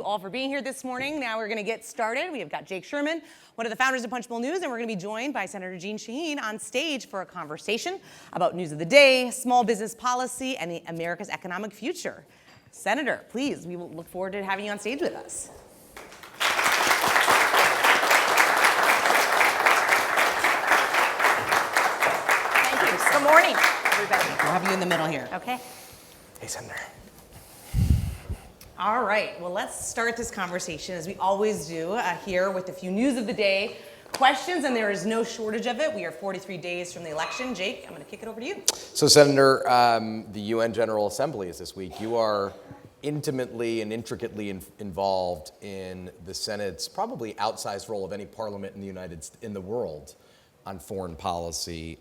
you all for being here this morning. Now we're going to get started. We have got Jake Sherman, one of the founders of Punchbowl News, and we're going to be joined by Senator Jeanne Shaheen on stage for a conversation about news of the day, small business policy, and America's economic future. Senator, please, we will look forward to having you on stage with us. Thank you. Good morning, everybody. We'll have you in the middle here. Okay. Hey, Senator. All right, well, let's start this conversation as we always do here with a few news of the day questions, and there is no shortage of it. We are 43 days from the election. Jake, I'm going to kick it over to you. So, Senator, the UN General Assembly is this week. You are intimately and intricately involved in the Senate's probably outsized role of any parliament in the world on foreign policy.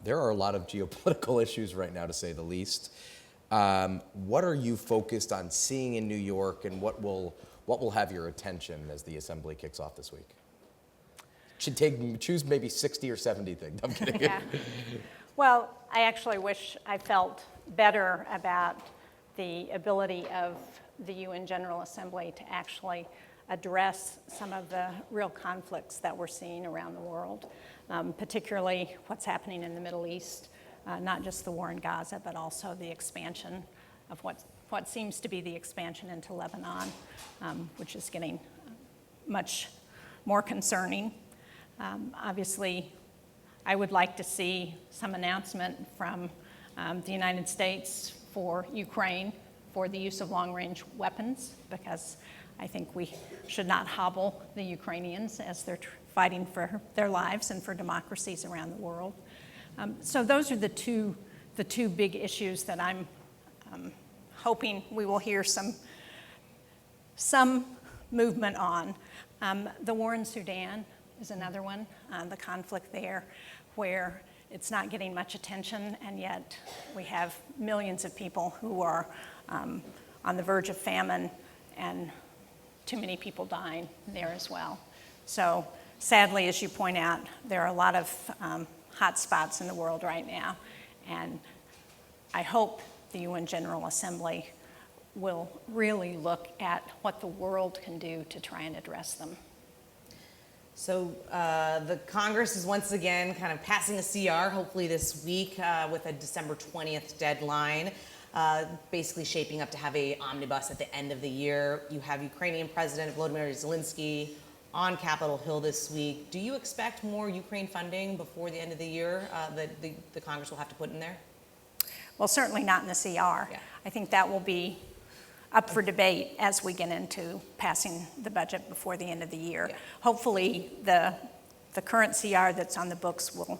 There are a lot of geopolitical issues right now, to say the least. What are you focused on seeing in New York, and what will have your attention as the Assembly kicks off this week? Choose maybe 60 or 70 things. I'm kidding. Yeah. Well, I actually wish I felt better about the ability of the UN General Assembly to actually address some of the real conflicts that we're seeing around the world, particularly what's happening in the Middle East. Not just the war in Gaza, but also the expansion of what seems to be the expansion into Lebanon, which is getting much more concerning. Obviously, I would like to see some announcement from the United States for Ukraine for the use of long-range weapons, because I think we should not hobble the Ukrainians as they're fighting for their lives and for democracies around the world. So those are the two big issues that I'm hoping we will hear some movement on. The war in Sudan is another one, the conflict there, where it's not getting much attention, and yet we have millions of people who are on the verge of famine, and too many people dying there as well. So sadly, as you point out, there are a lot of hot spots in the world right now, and I hope the UN General Assembly will really look at what the world can do to try and address them. So the Congress is once again kind of passing a CR, hopefully this week, with a December 20th deadline, basically shaping up to have an omnibus at the end of the year. You have Ukrainian President Volodymyr Zelensky on Capitol Hill this week. Do you expect more Ukraine funding before the end of the year that the Congress will have to put in there? Well, certainly not in the CR. Yeah. I think that will be up for debate as we get into passing the budget before the end of the year. Yeah. Hopefully, the current CR that's on the books will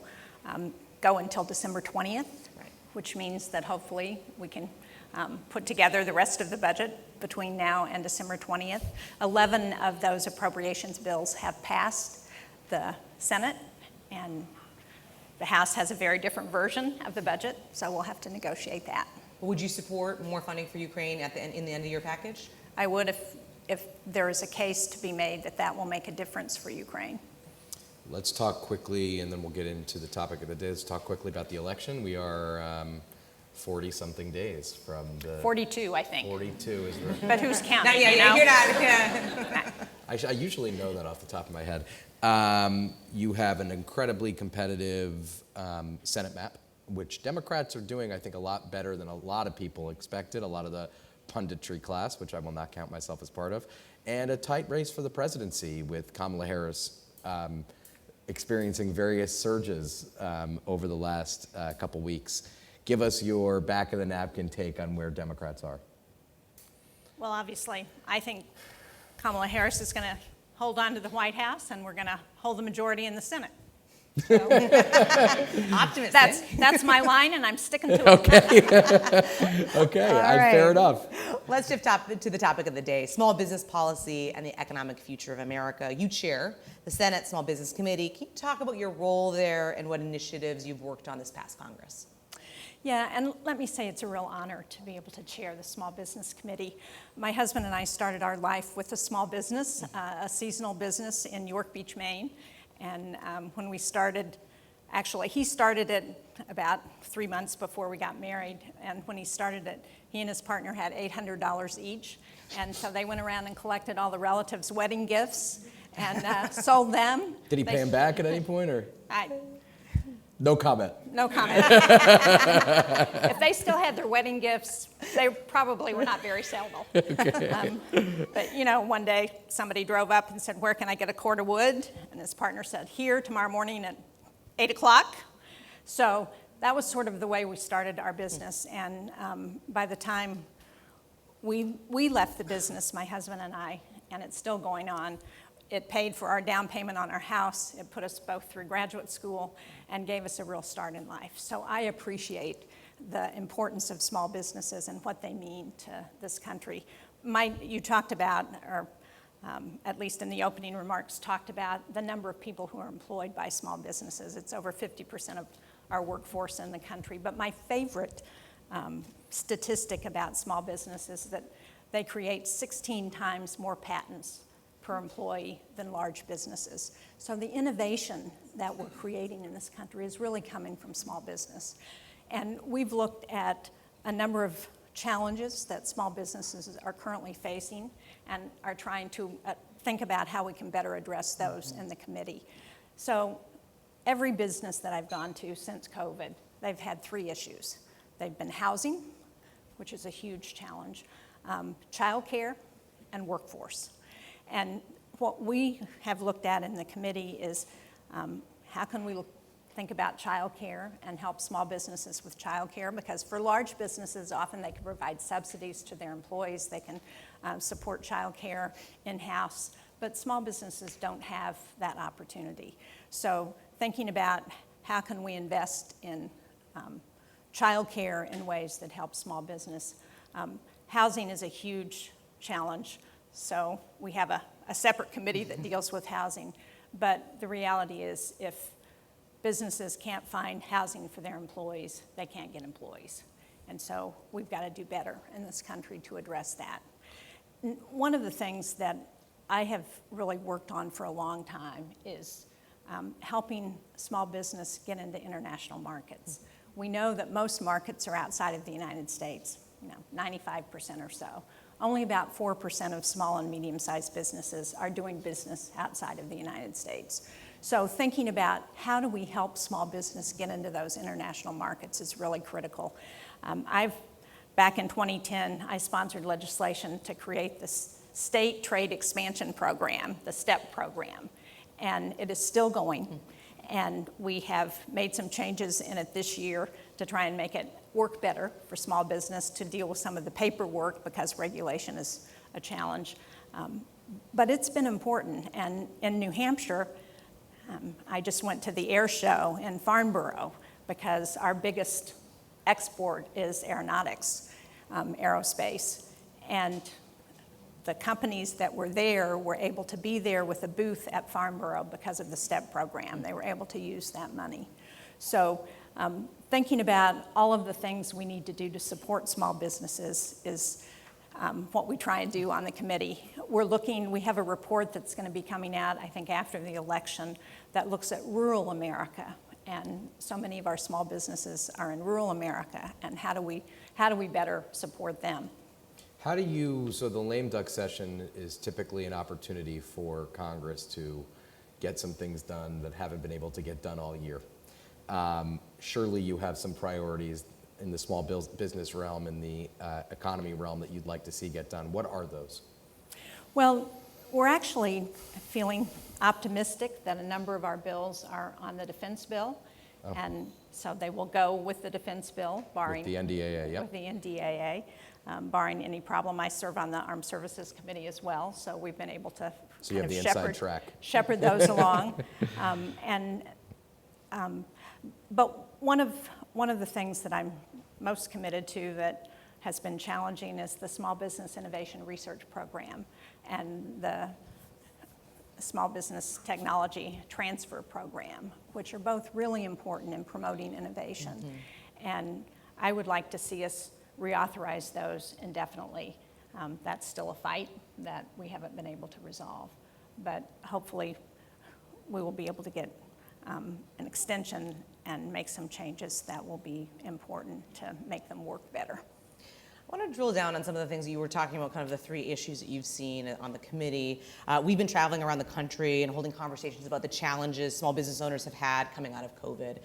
go until December 20th, right, which means that hopefully we can put together the rest of the budget between now and December 20th. 11 of those appropriations bills have passed the Senate, and the House has a very different version of the budget, so we'll have to negotiate that. Would you support more funding for Ukraine in the end of year package? I would if there is a case to be made that will make a difference for Ukraine. Let's talk quickly, and then we'll get into the topic of the day. Let's talk quickly about the election. We are 40-something days from the... 42, I think. 42 is right. But who's counting? You're not. Yeah. I usually know that off the top of my head. You have an incredibly competitive Senate map, which Democrats are doing, I think, a lot better than a lot of people expected, a lot of the punditry class, which I will not count myself as part of, and a tight race for the presidency with Kamala Harris experiencing various surges over the last couple weeks. Give us your back-of-the-napkin take on where Democrats are. Well, obviously, I think Kamala Harris is going to hold on to the White House, and we're going to hold the majority in the Senate. So, optimistic. That's my line, and I'm sticking to it. Okay. Okay, right. Fair enough. Let's shift to the topic of the day, small business policy and the economic future of America. You chair the Senate Small Business Committee. Can you talk about your role there and what initiatives you've worked on this past Congress? Yeah, and let me say it's a real honor to be able to chair the Small Business Committee. My husband and I started our life with a small business, a seasonal business in York Beach, Maine. And when we started Actually, he started it about 3 months before we got married, and when he started it, he and his partner had $800 each, and so they went around and collected all the relatives' wedding gifts and sold them. Did he pay him back at any point, or? No comment. No comment. If they still had their wedding gifts, they probably were not very sellable. But one day somebody drove up and said, "Where can I get a cord of wood?" And his partner said, "Here, tomorrow morning at 8 o'clock." So that was sort of the way we started our business. And by the time we left the business, my husband and I, and it's still going on, it paid for our down payment on our house. It put us both through graduate school and gave us a real start in life. So I appreciate the importance of small businesses and what they mean to this country. You talked about, or at least in the opening remarks, talked about the number of people who are employed by small businesses. It's over 50% of our workforce in the country. But my favorite statistic about small businesses is that they create 16 times more patents per employee than large businesses. So the innovation that we're creating in this country is really coming from small business. And we've looked at a number of challenges that small businesses are currently facing and are trying to think about how we can better address those in the committee. So every business that I've gone to since COVID, they've had 3 issues. They've been housing, which is a huge challenge, childcare, and workforce. And what we have looked at in the committee is how can we think about childcare and help small businesses with childcare, because for large businesses, often they can provide subsidies to their employees, they can support childcare in-house, but small businesses don't have that opportunity. So thinking about how can we invest in childcare in ways that help small business. Housing is a huge challenge. So we have a separate committee that deals with housing. But the reality is if businesses can't find housing for their employees, they can't get employees. And so we've got to do better in this country to address that. One of the things that I have really worked on for a long time is helping small business get into international markets. We know that most markets are outside of the United States, 95% or so. Only about 4% of small and medium-sized businesses are doing business outside of the United States. So thinking about how do we help small business get into those international markets is really critical. Back in 2010, I sponsored legislation to create this State Trade Expansion Program, the STEP program, and it is still going. And we have made some changes in it this year to try and make it work better for small business to deal with some of the paperwork because regulation is a challenge. But it's been important. And in New Hampshire, I just went to the air show in Farnborough because our biggest export is aeronautics, aerospace. And the companies that were there were able to be there with a booth at Farnborough because of the STEP program. They were able to use that money. So thinking about all of the things we need to do to support small businesses is what we try and do on the committee. We have a report that's going to be coming out, I think, after the election that looks at rural America. And so many of our small businesses are in rural America, and how do we better support them? So the lame duck session is typically an opportunity for Congress to get some things done that haven't been able to get done all year. Surely you have some priorities in the small business realm and the economy realm that you'd like to see get done. What are those? Well, we're actually feeling optimistic that a number of our bills are on the defense bill. Oh. And so they will go with the defense bill, barring... With the NDAA, yep. With the NDAA, barring any problem. I serve on the Armed Services Committee as well, so we've been able to so you have the inside track. Shepherd those along. But one of the things that I'm most committed to that has been challenging is the Small Business Innovation Research Program and the Small Business Technology Transfer Program, which are both really important in promoting innovation. Mm-hmm. And I would like to see us reauthorize those indefinitely. That's still a fight that we haven't been able to resolve. But hopefully we will be able to get an extension and make some changes that will be important to make them work better. I want to drill down on some of the things you were talking about, kind of the 3 issues that you've seen on the committee. We've been traveling around the country and holding conversations about the challenges small business owners have had coming out of COVID.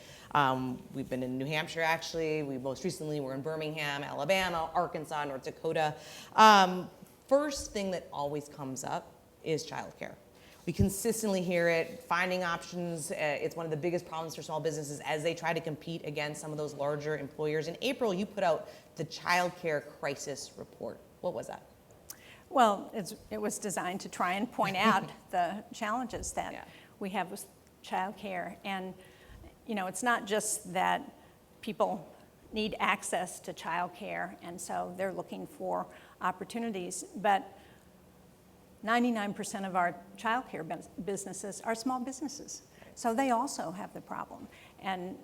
We've been in New Hampshire, actually. We most recently were in Birmingham, Alabama, Arkansas, North Dakota. First thing that always comes up is childcare. We consistently hear it, finding options. It's one of the biggest problems for small businesses as they try to compete against some of those larger employers. In April, you put out the Child Care Crisis Report. What was that? Well, it was designed to try and point out the challenges that we have with childcare. And, you know, it's not just that people need access to childcare, and so they're looking for opportunities, but 99% of our childcare businesses are small businesses. So they also have the problem. And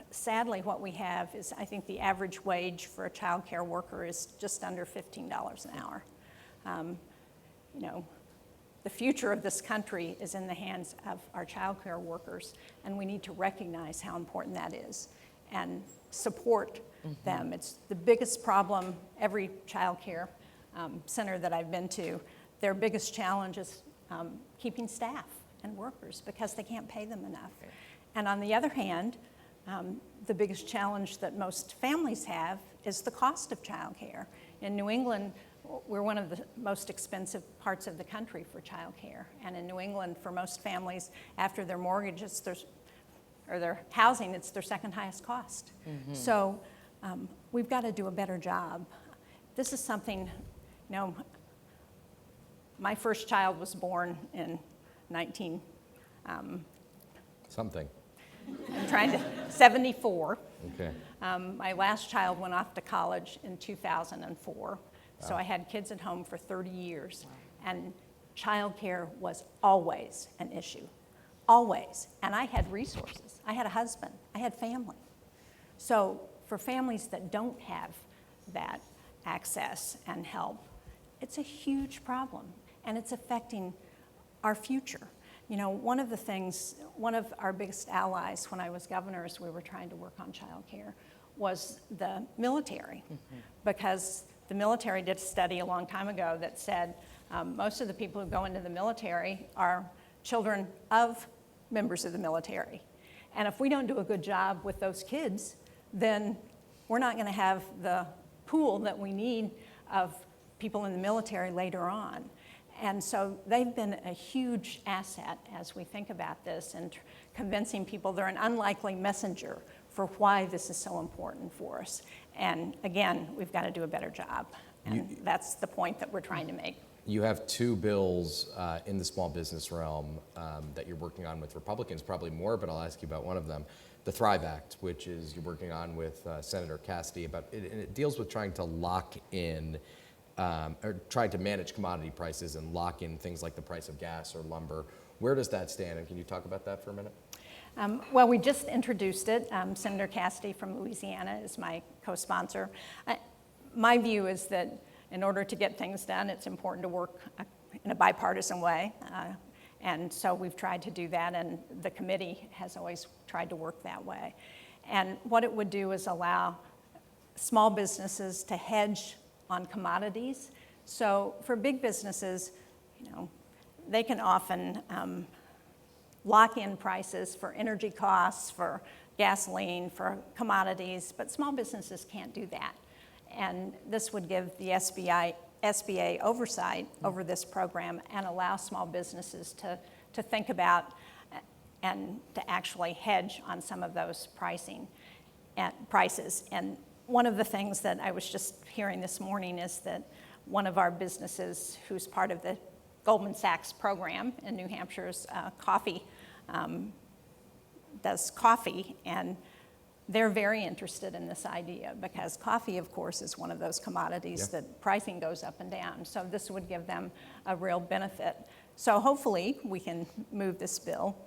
sadly, what we have is, I think the average wage for a childcare worker is just under $15 an hour. You know, the future of this country is in the hands of our childcare workers, and we need to recognize how important that is and support them. It's the biggest problem. Every childcare center that I've been to, their biggest challenge is keeping staff and workers because they can't pay them enough. And on the other hand, the biggest challenge that most families have is the cost of childcare. In New England, we're one of the most expensive parts of the country for childcare. And in New England, for most families, after their mortgage, or their housing, it's their second highest cost. So we've got to do a better job. This is something, you know, my first child was born in 19... Something. I'm trying to, 74. Okay. My last child went off to college in 2004. So I had kids at home for 30 years. And childcare was always an issue, always. And I had resources. I had a husband. I had family. So for families that don't have that access and help, it's a huge problem. And it's affecting our future. You know, one of our biggest allies when I was governor as we were trying to work on childcare was the military. Because the military did a study a long time ago that said most of the people who go into the military are children of members of the military. And if we don't do a good job with those kids, then we're not going to have the pool that we need of people in the military later on. And so they've been a huge asset as we think about this and convincing people they're an unlikely messenger for why this is so important for us. And again, we've got to do a better job. And that's the point that we're trying to make. You have 2 bills in the small business realm that you're working on with Republicans, probably more, but I'll ask you about one of them. The Thrive Act, which is you're working on with Senator Cassidy, and it deals with trying to lock in or trying to manage commodity prices and lock in things like the price of gas or lumber. Where does that stand? And can you talk about that for a minute? Well, we just introduced it. Senator Cassidy from Louisiana is my co-sponsor. My view is that in order to get things done, it's important to work in a bipartisan way. And so we've tried to do that, and the committee has always tried to work that way. And what it would do is allow small businesses to hedge on commodities. So for big businesses, you know, they can often lock in prices for energy costs, for gasoline, for commodities, but small businesses can't do that. And this would give the SBA oversight over this program and allow small businesses to think about and to actually hedge on some of those prices. And one of the things that I was just hearing this morning is that one of our businesses who's part of the Goldman Sachs program in New Hampshire's coffee, does coffee, and they're very interested in this idea because coffee, of course, is one of those commodities that pricing goes up and down. So this would give them a real benefit. So hopefully we can move this bill.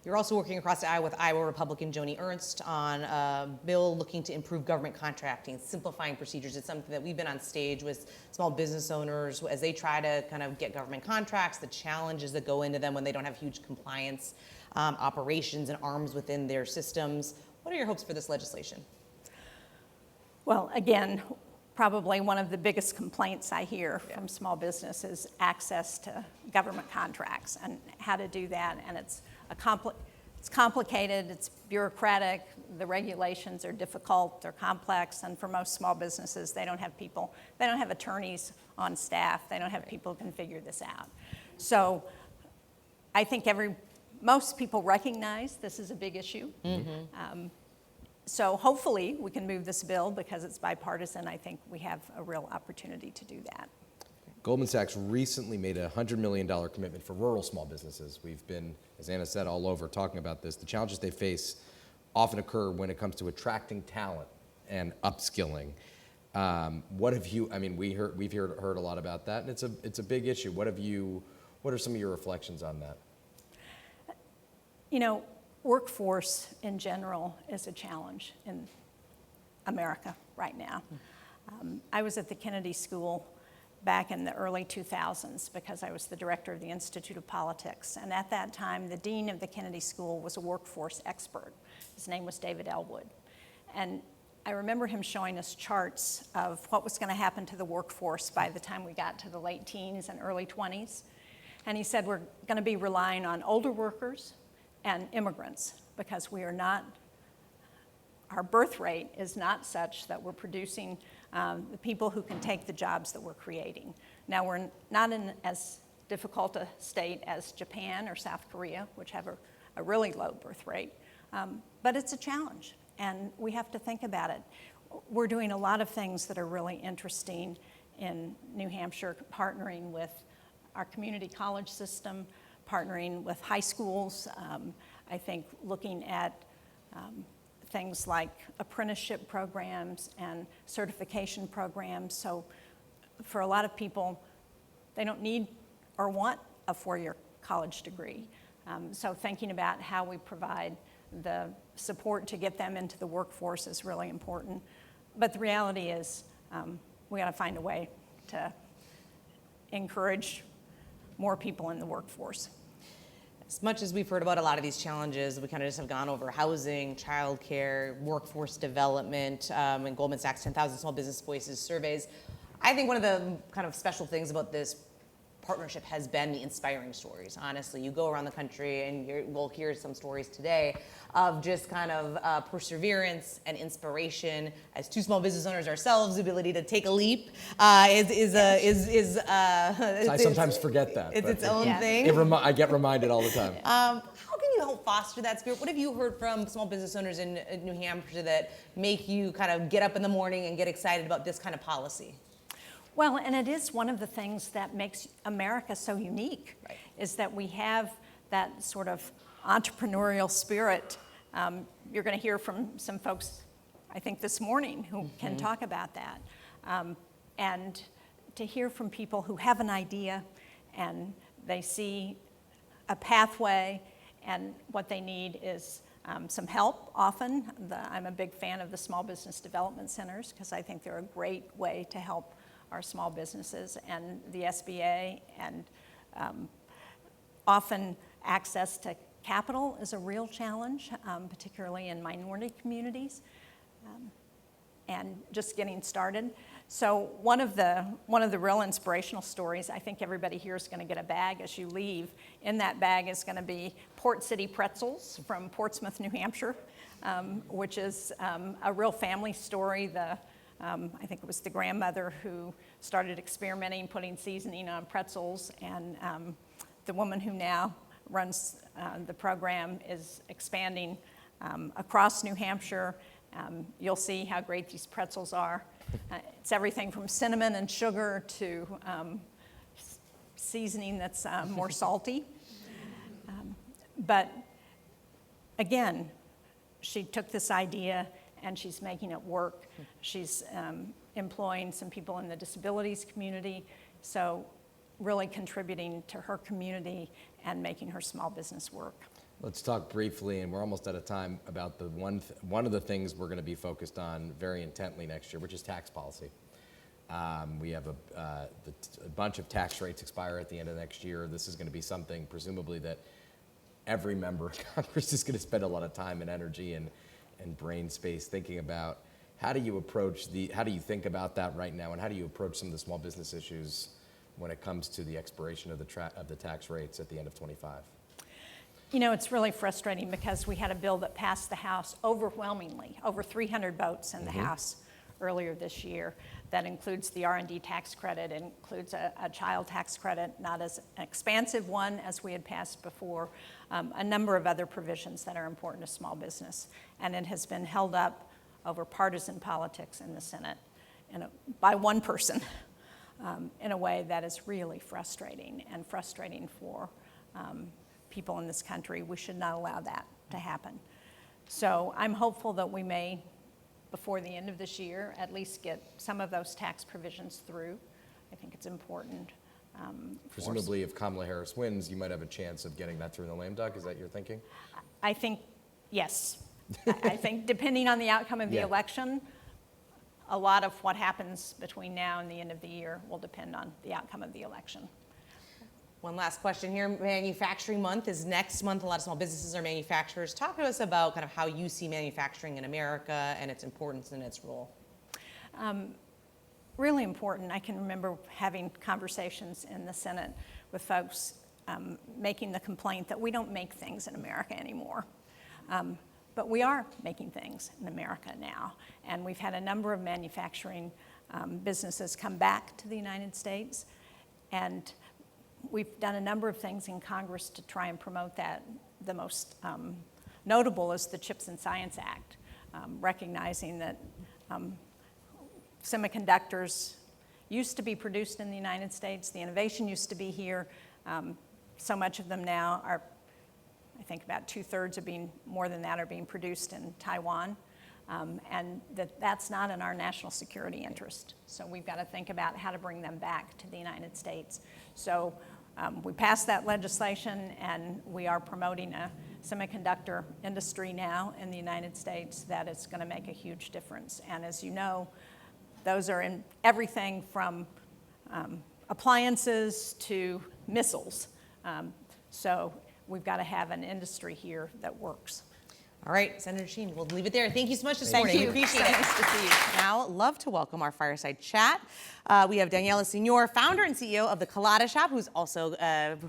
You're also working across the aisle with Iowa Republican Joni Ernst on a bill looking to improve government contracting, simplifying procedures. It's something that we've been on stage with small business owners as they try to kind of get government contracts, the challenges that go into them when they don't have huge compliance operations and arms within their systems. What are your hopes for this legislation? Well, again, probably one of the biggest complaints I hear from small business is access to government contracts and how to do that. And it's complicated, it's bureaucratic, the regulations are difficult, they're complex, and for most small businesses, they don't have people, they don't have attorneys on staff, they don't have people who can figure this out. So I think most people recognize this is a big issue. So hopefully we can move this bill because it's bipartisan. I think we have a real opportunity to do that. Goldman Sachs recently made a $100 million commitment for rural small businesses. We've been, as Anna said, all over talking about this. The challenges they face often occur when it comes to attracting talent and upskilling. What have you, I mean, we've heard a lot about that, and it's a big issue. What are some of your reflections on that? You know, workforce in general is a challenge in America right now. I was at the Kennedy School back in the early 2000s because I was the director of the Institute of Politics. And at that time, the dean of the Kennedy School was a workforce expert. His name was David Elwood. And I remember him showing us charts of what was going to happen to the workforce by the time we got to the late teens and early 20s. And he said we're going to be relying on older workers and immigrants because our birth rate is not such that we're producing the people who can take the jobs that we're creating. Now, we're not in as difficult a state as Japan or South Korea, which have a really low birth rate, but it's a challenge, and we have to think about it. We're doing a lot of things that are really interesting in New Hampshire, partnering with our community college system, partnering with high schools. I think looking at things like apprenticeship programs and certification programs. So for a lot of people, they don't need or want a four-year college degree. So thinking about how we provide the support to get them into the workforce is really important. But the reality is we got to find a way to encourage more people in the workforce. As much as we've heard about a lot of these challenges, we kind of just have gone over housing, childcare, workforce development, and Goldman Sachs 10,000 Small Business Voices surveys. I think one of the kind of special things about this partnership has been the inspiring stories. Honestly, you go around the country and we'll hear some stories today of just kind of perseverance and inspiration. As two small business owners ourselves, the ability to take a leap I sometimes forget that. It's its own thing. I get reminded all the time. How can you help foster that spirit? What have you heard from small business owners in New Hampshire that make you kind of get up in the morning and get excited about this kind of policy? Well, and it is one of the things that makes America so unique, right, is that we have that sort of entrepreneurial spirit. You're going to hear from some folks, I think, this morning who can talk about that. And to hear from people who have an idea and they see a pathway and what they need is some help often. I'm a big fan of the small business development centers because I think they're a great way to help our small businesses and the SBA, and often access to capital is a real challenge, particularly in minority communities, and just getting started. So one of the real inspirational stories, I think everybody here is going to get a bag as you leave. In that bag is going to be Port City pretzels from Portsmouth, New Hampshire, which is a real family story. I think it was the grandmother who started experimenting, putting seasoning on pretzels, and the woman who now runs the program is expanding across New Hampshire. You'll see how great these pretzels are. It's everything from cinnamon and sugar to seasoning that's more salty. But again, she took this idea and she's making it work. She's employing some people in the disabilities community, so really contributing to her community and making her small business work. Let's talk briefly, and we're almost out of time, about the one of the things we're going to be focused on very intently next year, which is tax policy. We have a bunch of tax rates expire at the end of next year. This is going to be something, presumably, that every member of Congress is going to spend a lot of time and energy and brain space thinking about how do you think about that right now, and how do you approach some of the small business issues when it comes to the expiration of the tax rates at the end of 25? You know, it's really frustrating because we had a bill that passed the House overwhelmingly, over 300 votes in the House earlier this year, that includes the R&D tax credit, it includes a child tax credit, not as an expansive one as we had passed before, a number of other provisions that are important to small business. And it has been held up over partisan politics in the Senate by one person in a way that is really frustrating for people in this country. We should not allow that to happen. So I'm hopeful that we may, before the end of this year, at least get some of those tax provisions through. I think it's important. Presumably, if Kamala Harris wins, you might have a chance of getting that through in the lame duck. Is that your thinking? I think, yes. I think depending on the outcome of the election, a lot of what happens between now and the end of the year will depend on the outcome of the election. One last question here. Manufacturing Month is next month. A lot of small businesses are manufacturers. Talk to us about kind of how you see manufacturing in America and its importance and its role. Really important. I can remember having conversations in the Senate with folks making the complaint that we don't make things in America anymore. But we are making things in America now. And we've had a number of manufacturing businesses come back to the United States. And we've done a number of things in Congress to try and promote that. The most notable is the CHIPS and Science Act, recognizing that semiconductors used to be produced in the United States. The innovation used to be here. So much of them now are, I think about 2/3 more than that are being produced in Taiwan. And that's not in our national security interest. So we've got to think about how to bring them back to the United States. So we passed that legislation, and we are promoting a semiconductor industry now in the United States that is going to make a huge difference. And as you know, those are in everything from appliances to missiles. So we've got to have an industry here that works. All right, Senator Sheen, we'll leave it there. Thank you so much this Thank morning. you. We appreciate it. Nice to see you. Now, love to welcome our fireside chat. We have Daniela Senior, founder and CEO of the Colada Shop, who's also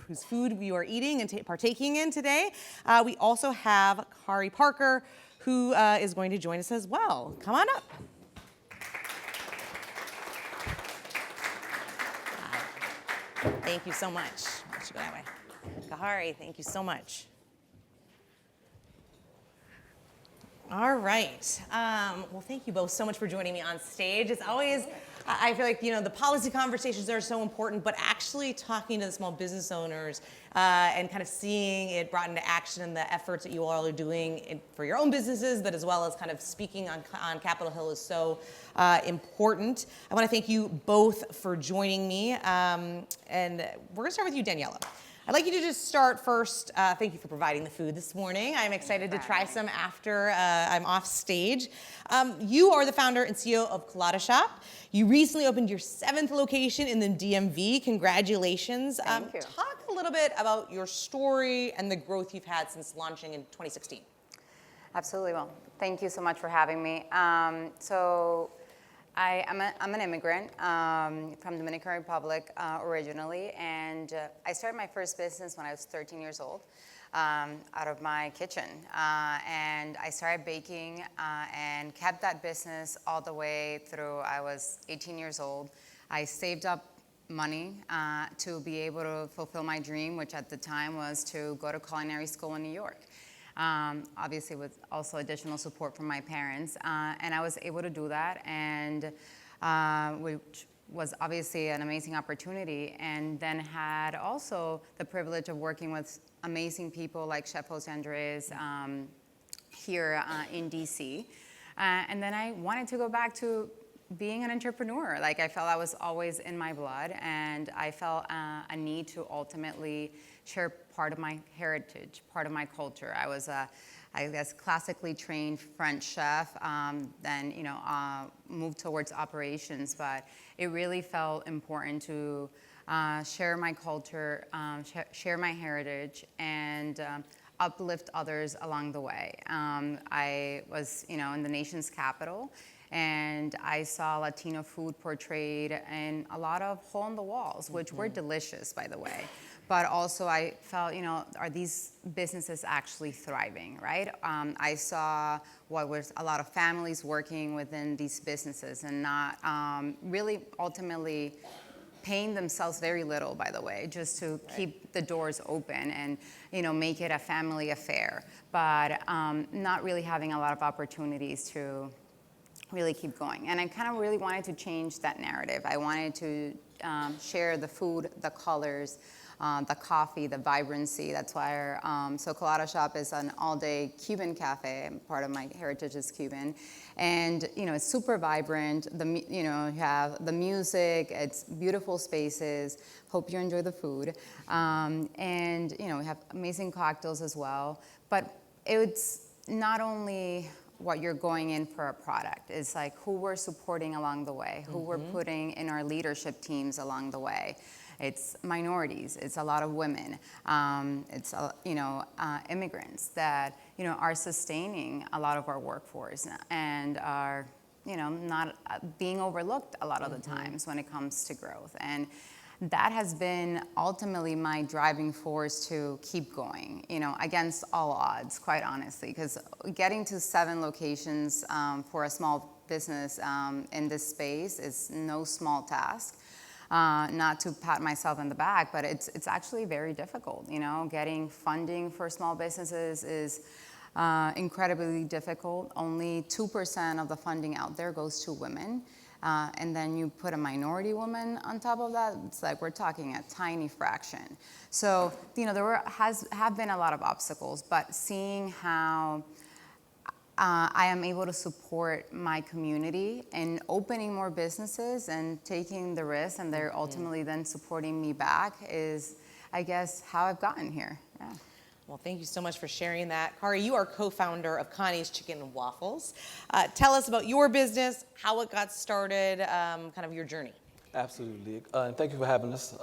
whose food we are eating and partaking in today. We also have Kari Parker, who is going to join us as well. Come on up. Hi. Thank you so much. I should go that way. Kari, thank you so much. All right. Well, thank you both so much for joining me on stage. It's always, I feel like, the policy conversations are so important, but actually talking to the small business owners and kind of seeing it brought into action and the efforts that you all are doing for your own businesses, but as well as kind of speaking on Capitol Hill is so important. I want to thank you both for joining me. And we're going to start with you, Daniela. I'd like you to just start first. Thank you for providing the food this morning. I'm excited to try some after I'm off stage. You are the founder and CEO of Colada Shop. You recently opened your 7th location in the DMV. Congratulations. Thank you. Talk a little bit about your story and the growth you've had since launching in 2016. Absolutely. Well, thank you so much for having me. I'm an immigrant from Dominican Republic originally, and I started my first business when I was 13 years old out of my kitchen. And I started baking and kept that business all the way through I was 18 years old. I saved up money to be able to fulfill my dream, which at the time was to go to culinary school in New York. Obviously with also additional support from my parents, and I was able to do that, and which was obviously an amazing opportunity, and then had also the privilege of working with amazing people like Chef Jose Andres here in DC. And then I wanted to go back to being an entrepreneur. Like I felt that was always in my blood, and I felt a need to ultimately share part of my heritage, part of my culture. I was I guess classically trained French chef, then moved towards operations, but it really felt important to share my culture, share my heritage, and uplift others along the way. I was, in the nation's capital, and I saw Latino food portrayed in a lot of hole in the walls, which were delicious, by the way. But also I felt, are these businesses actually thriving, right? I saw what was a lot of families working within these businesses and not really ultimately paying themselves very little, by the way, just to keep the doors open and make it a family affair, but not really having a lot of opportunities to really keep going. And I kind of really wanted to change that narrative. I wanted to share the food, the colors, the coffee, the vibrancy. That's why so Colada Shop is an all-day Cuban cafe. Part of my heritage is Cuban. And, it's super vibrant. You have the music, it's beautiful spaces. Hope you enjoy the food. And, we have amazing cocktails as well. But it's not only what you're going in for a product. It's like who we're supporting along the way, who we're putting in our leadership teams along the way. It's minorities, it's a lot of women, it's immigrants that are sustaining a lot of our workforce and are not being overlooked a lot of the times when it comes to growth. And that has been ultimately my driving force to keep going, against all odds, quite honestly, because getting to 7 locations for a small business in this space is no small task. Not to pat myself in the back, but it's actually very difficult. Getting funding for small businesses is incredibly difficult. Only 2% of the funding out there goes to women. And then you put a minority woman on top of that, it's like we're talking a tiny fraction. So, there have been a lot of obstacles, but seeing how I am able to support my community in opening more businesses and taking the risk, and they're ultimately then supporting me back is, I guess, how I've gotten here. Yeah. Well, thank you so much for sharing that. Kari, you are co-founder of Connie's Chicken and Waffles. Tell us about your business, how it got started, kind of your journey. Absolutely. And thank you for having us.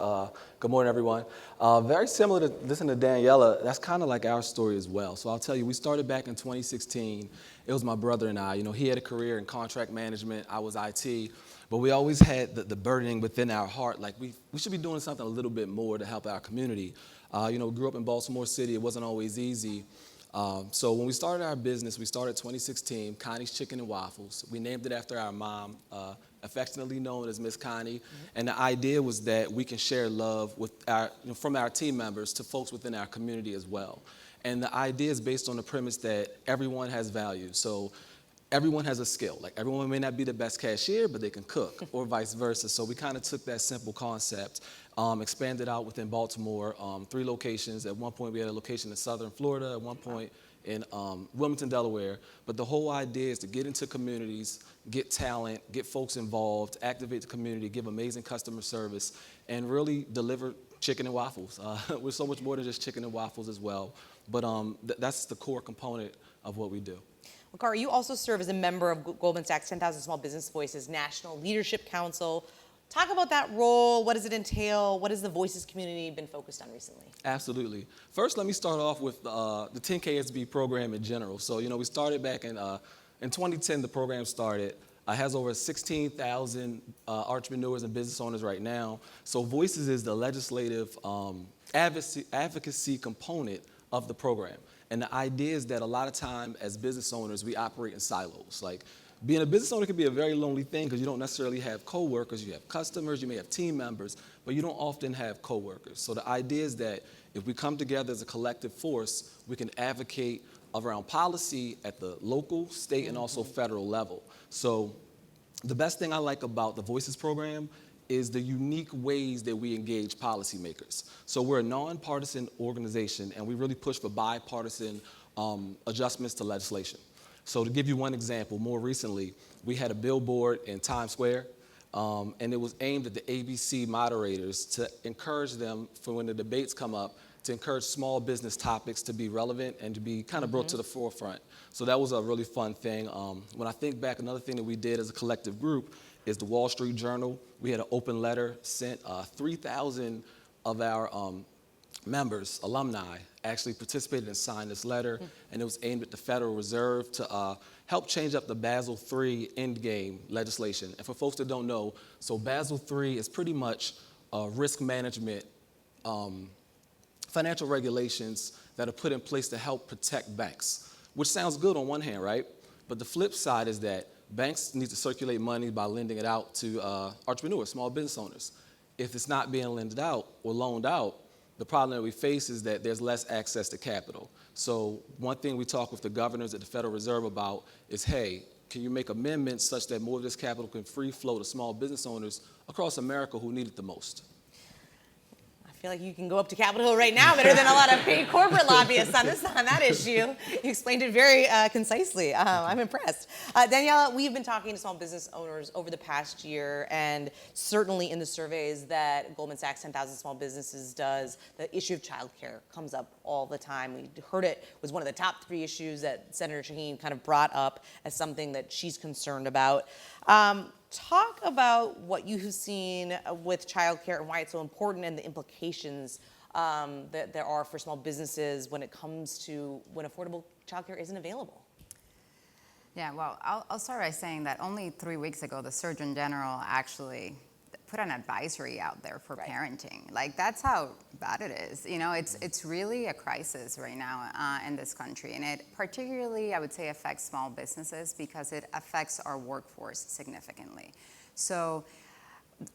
Good morning, everyone. Very similar to listening to Daniela, that's kind of like our story as well. So I'll tell you, we started back in 2016. It was my brother and I. He had a career in contract management. I was IT. But we always had the burdening within our heart, like we should be doing something a little bit more to help our community. We grew up in Baltimore City. It wasn't always easy. So when we started our business, we started 2016, Connie's Chicken and Waffles. We named it after our mom, affectionately known as Miss Connie. And the idea was that we can share love with from our team members to folks within our community as well. And the idea is based on the premise that everyone has value. So everyone has a skill. Like everyone may not be the best cashier, but they can cook, or vice versa. So we kind of took that simple concept, expanded out within Baltimore, 3 locations. At one point, we had a location in Southern Florida. At one point, in Wilmington, Delaware. But the whole idea is to get into communities, get talent, get folks involved, activate the community, give amazing customer service, and really deliver chicken and waffles. We're so much more than just chicken and waffles as well. But that's the core component of what we do. Well, Kari, you also serve as a member of Goldman Sachs 10,000 Small Business Voices National Leadership Council. Talk about that role. What does it entail? What has the Voices community been focused on recently? Absolutely. First, let me start off with the 10KSB program in general. So, we started back in 2010, the program started. It has over 16,000 entrepreneurs and business owners right now. So Voices is the legislative advocacy component of the program. And the idea is that a lot of time as business owners, we operate in silos. Like, being a business owner can be a very lonely thing because you don't necessarily have coworkers. You have customers, you may have team members, but you don't often have coworkers. So the idea is that if we come together as a collective force, we can advocate around policy at the local, state, and also federal level. So the best thing I like about the Voices program is the unique ways that we engage policymakers. So we're a nonpartisan organization, and we really push for bipartisan adjustments to legislation. So to give you one example, more recently, we had a billboard in Times Square, and it was aimed at the ABC moderators to encourage them, for when the debates come up, to encourage small business topics to be relevant and to be kind of brought to the forefront. So that was a really fun thing. When I think back, another thing that we did as a collective group is the Wall Street Journal. We had an open letter sent. 3,000 of our members, alumni, actually participated and signed this letter, and it was aimed at the Federal Reserve to help change up the Basel III endgame legislation. And for folks that don't know, so Basel III is pretty much risk management financial regulations that are put in place to help protect banks, which sounds good on one hand, right? But the flip side is that banks need to circulate money by lending it out to entrepreneurs, small business owners. If it's not being lended out or loaned out, the problem that we face is that there's less access to capital. So one thing we talk with the governors at the Federal Reserve about is, hey, can you make amendments such that more of this capital can free flow to small business owners across America who need it the most? I feel like you can go up to Capitol Hill right now better than a lot of paid corporate lobbyists on that issue. You explained it very concisely. I'm impressed. Daniela, we've been talking to small business owners over the past year, and certainly in the surveys that Goldman Sachs 10,000 Small Businesses does, the issue of childcare comes up all the time. We heard it was one of the top 3 issues that Senator Shaheen kind of brought up as something that she's concerned about. Talk about what you have seen with childcare and why it's so important and the implications that there are for small businesses when it comes to when affordable childcare isn't available. Yeah, well, I'll start by saying that only 3 weeks ago, the Surgeon General actually put an advisory out there for parenting. Like, that's how bad it is. You know, it's really a crisis right now in this country. And it particularly, I would say, affects small businesses because it affects our workforce significantly. So,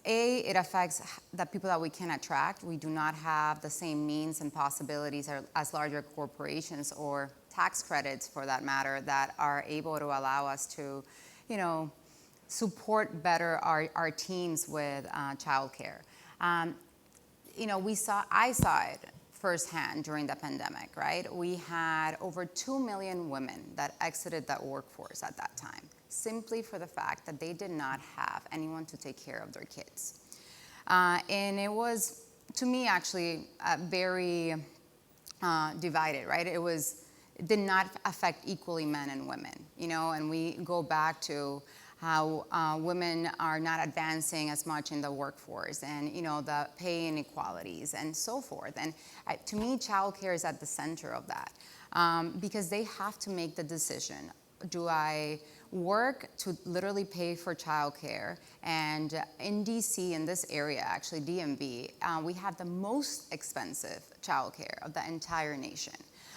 it affects the people that we can attract. We do not have the same means and possibilities as larger corporations or tax credits, for that matter, that are able to allow us to, you know, support better our teams with childcare. You know, I saw it firsthand during the pandemic, right? We had over 2 million women that exited that workforce at that time, simply for the fact that they did not have anyone to take care of their kids. And it was, to me, actually very divided, right? It did not affect equally men and women, you know, and we go back to how women are not advancing as much in the workforce, and you know, the pay inequalities and so forth. And to me, childcare is at the center of that, because they have to make the decision: do I work to literally pay for childcare? And in DC, in this area, actually DMV, we have the most expensive childcare of the entire nation.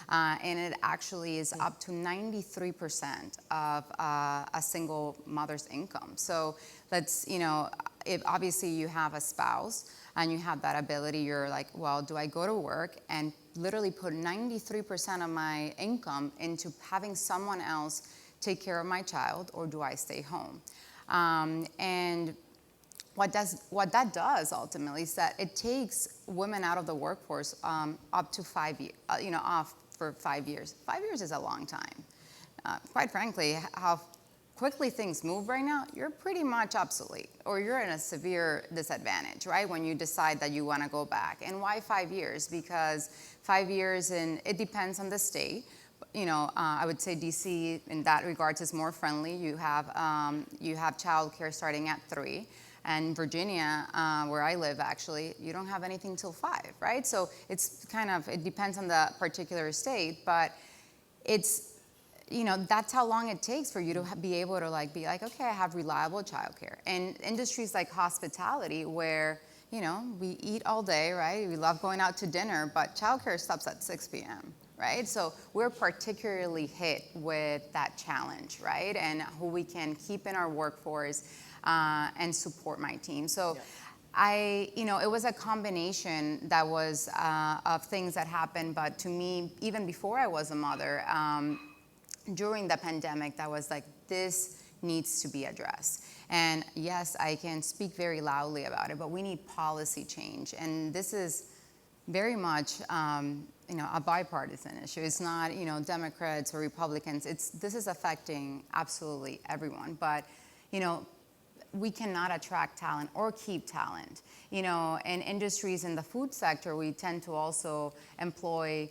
And it actually is up to 93% of a single mother's income. So let's, you know, if obviously you have a spouse and you have that ability, you're like, well, do I go to work and literally put 93% of my income into having someone else take care of my child, or do I stay home? And what that does ultimately is that it takes women out of the workforce up to 5 years, you know, off for 5 years. 5 years is a long time. Quite frankly, how quickly things move right now, you're pretty much obsolete, or you're in a severe disadvantage, right, when you decide that you want to go back. And why 5 years? Because 5 years, and it depends on the state. You know, I would say DC in that regards is more friendly. You have childcare starting at 3. And Virginia, where I live, actually, you don't have anything till 5, right? So it's kind of, it depends on the particular state, but it's, you know, that's how long it takes for you to be able to be like, okay, I have reliable childcare. And industries like hospitality, where, you know, we eat all day, right? We love going out to dinner, but childcare stops at 6 p.m., right? So we're particularly hit with that challenge, right? And who we can keep in our workforce and support my team. So you know, it was a combination that was of things that happened, but to me, even before I was a mother, during the pandemic, that was like, this needs to be addressed. And yes, I can speak very loudly about it, but we need policy change. And this is very much, you know, a bipartisan issue. It's not, you know, Democrats or Republicans. This is affecting absolutely everyone. But, you know, we cannot attract talent or keep talent. You know, in industries in the food sector, we tend to also employ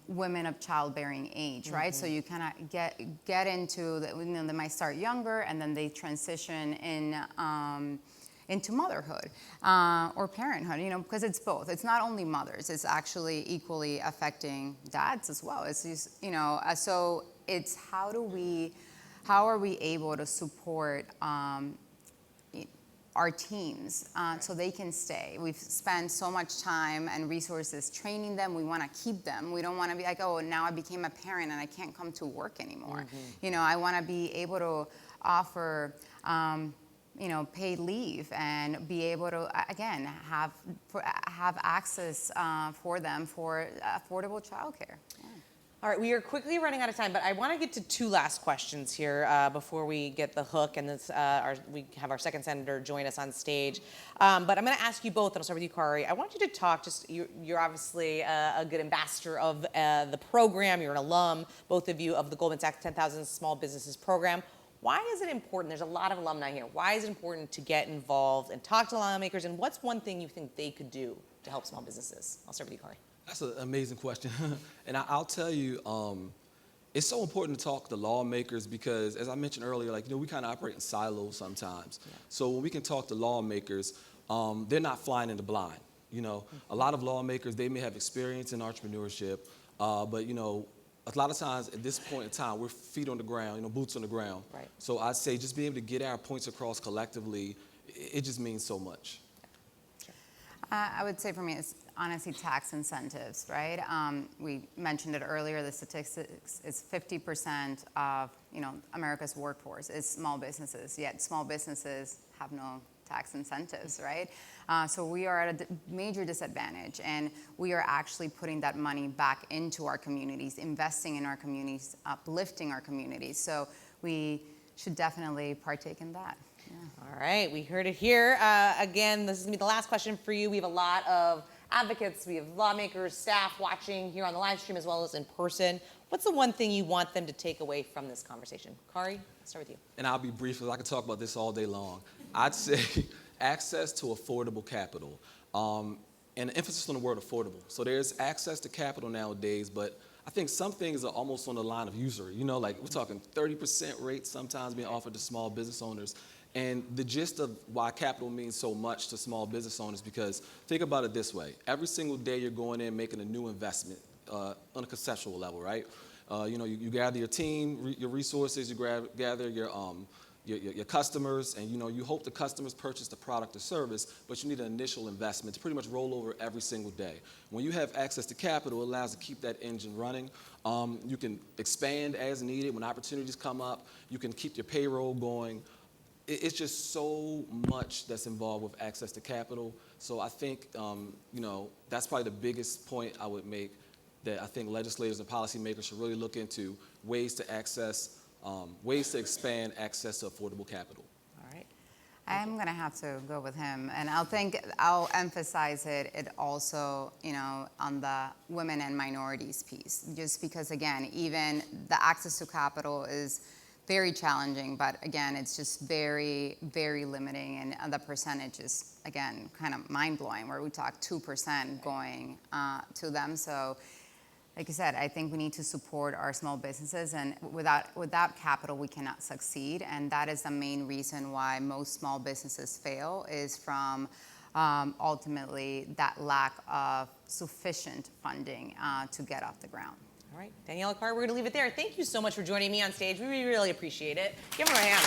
women of childbearing age, right? So you kind of get into, you know, they might start younger and then they transition in into motherhood or parenthood, because it's both. It's not only mothers, it's actually equally affecting dads as well. It's just, so it's how are we able to support our teams so they can stay. We've spent so much time and resources training them. We want to keep them. We don't want to be like, oh, now I became a parent and I can't come to work anymore. I want to be able to offer paid leave and be able to, again, have access for them for affordable childcare. Yeah. All right, we are quickly running out of time, but I want to get to two last questions here before we get the hook, and we have our second senator join us on stage. But I'm going to ask you both, and I'll start with you, Kari. I want you to talk, you're obviously a good ambassador of the program. You're an alum, both of you, of the Goldman Sachs 10,000 Small Businesses Program. Why is it important? There's a lot of alumni here. Why is it important to get involved and talk to lawmakers, and what's one thing you think they could do to help small businesses? I'll start with you, Kari. That's an amazing question. And I'll tell you, it's so important to talk to lawmakers because, as I mentioned earlier, we kind of operate in silos sometimes. Yeah. So when we can talk to lawmakers, they're not flying in the blind. A lot of lawmakers, they may have experience in entrepreneurship, but, a lot of times at this point in time, we're feet on the ground, boots on the ground. Right. So I'd say just being able to get our points across collectively, it just means so much. I would say for me, it's honestly tax incentives, right? We mentioned it earlier, the statistics is 50% of, America's workforce is small businesses, yet small businesses have no tax incentives, right? So we are at a major disadvantage, and we are actually putting that money back into our communities, investing in our communities, uplifting our communities. So we should definitely partake in that. Yeah. All right, we heard it here. Again, this is going to be the last question for you. We have a lot of advocates, we have lawmakers, staff watching here on the live stream as well as in person. What's the one thing you want them to take away from this conversation? Kari, I'll start with you. And I'll be brief because I could talk about this all day long. I'd say access to affordable capital, and an emphasis on the word affordable. So there's access to capital nowadays, but I think some things are almost on the line of usury. We're talking 30% rates sometimes being offered to small business owners. And the gist of why capital means so much to small business owners, because think about it this way. Every single day you're going in making a new investment on a conceptual level, right? You gather your team, your resources, you gather your customers, and you hope the customers purchase the product or service, but you need an initial investment to pretty much roll over every single day. When you have access to capital, it allows you to keep that engine running. You can expand as needed when opportunities come up. You can keep your payroll going. It's just so much that's involved with access to capital. So I think, that's probably the biggest point I would make, that I think legislators and policymakers should really look into ways to expand access to affordable capital. All right. I'm going to have to go with him, and I'll emphasize it also, on the women and minorities piece, just because, again, even the access to capital is very challenging, but again, it's just very, very limiting, and the percentage is, again, kind of mind-blowing, where we talk 2% going to them. So, like I said, I think we need to support our small businesses, and without capital, we cannot succeed, and that is the main reason why most small businesses fail, is from ultimately that lack of sufficient funding to get off the ground. All right, Daniela Carr, we're going to leave it there. Thank you so much for joining me on stage. We really appreciate it. Give her a hand.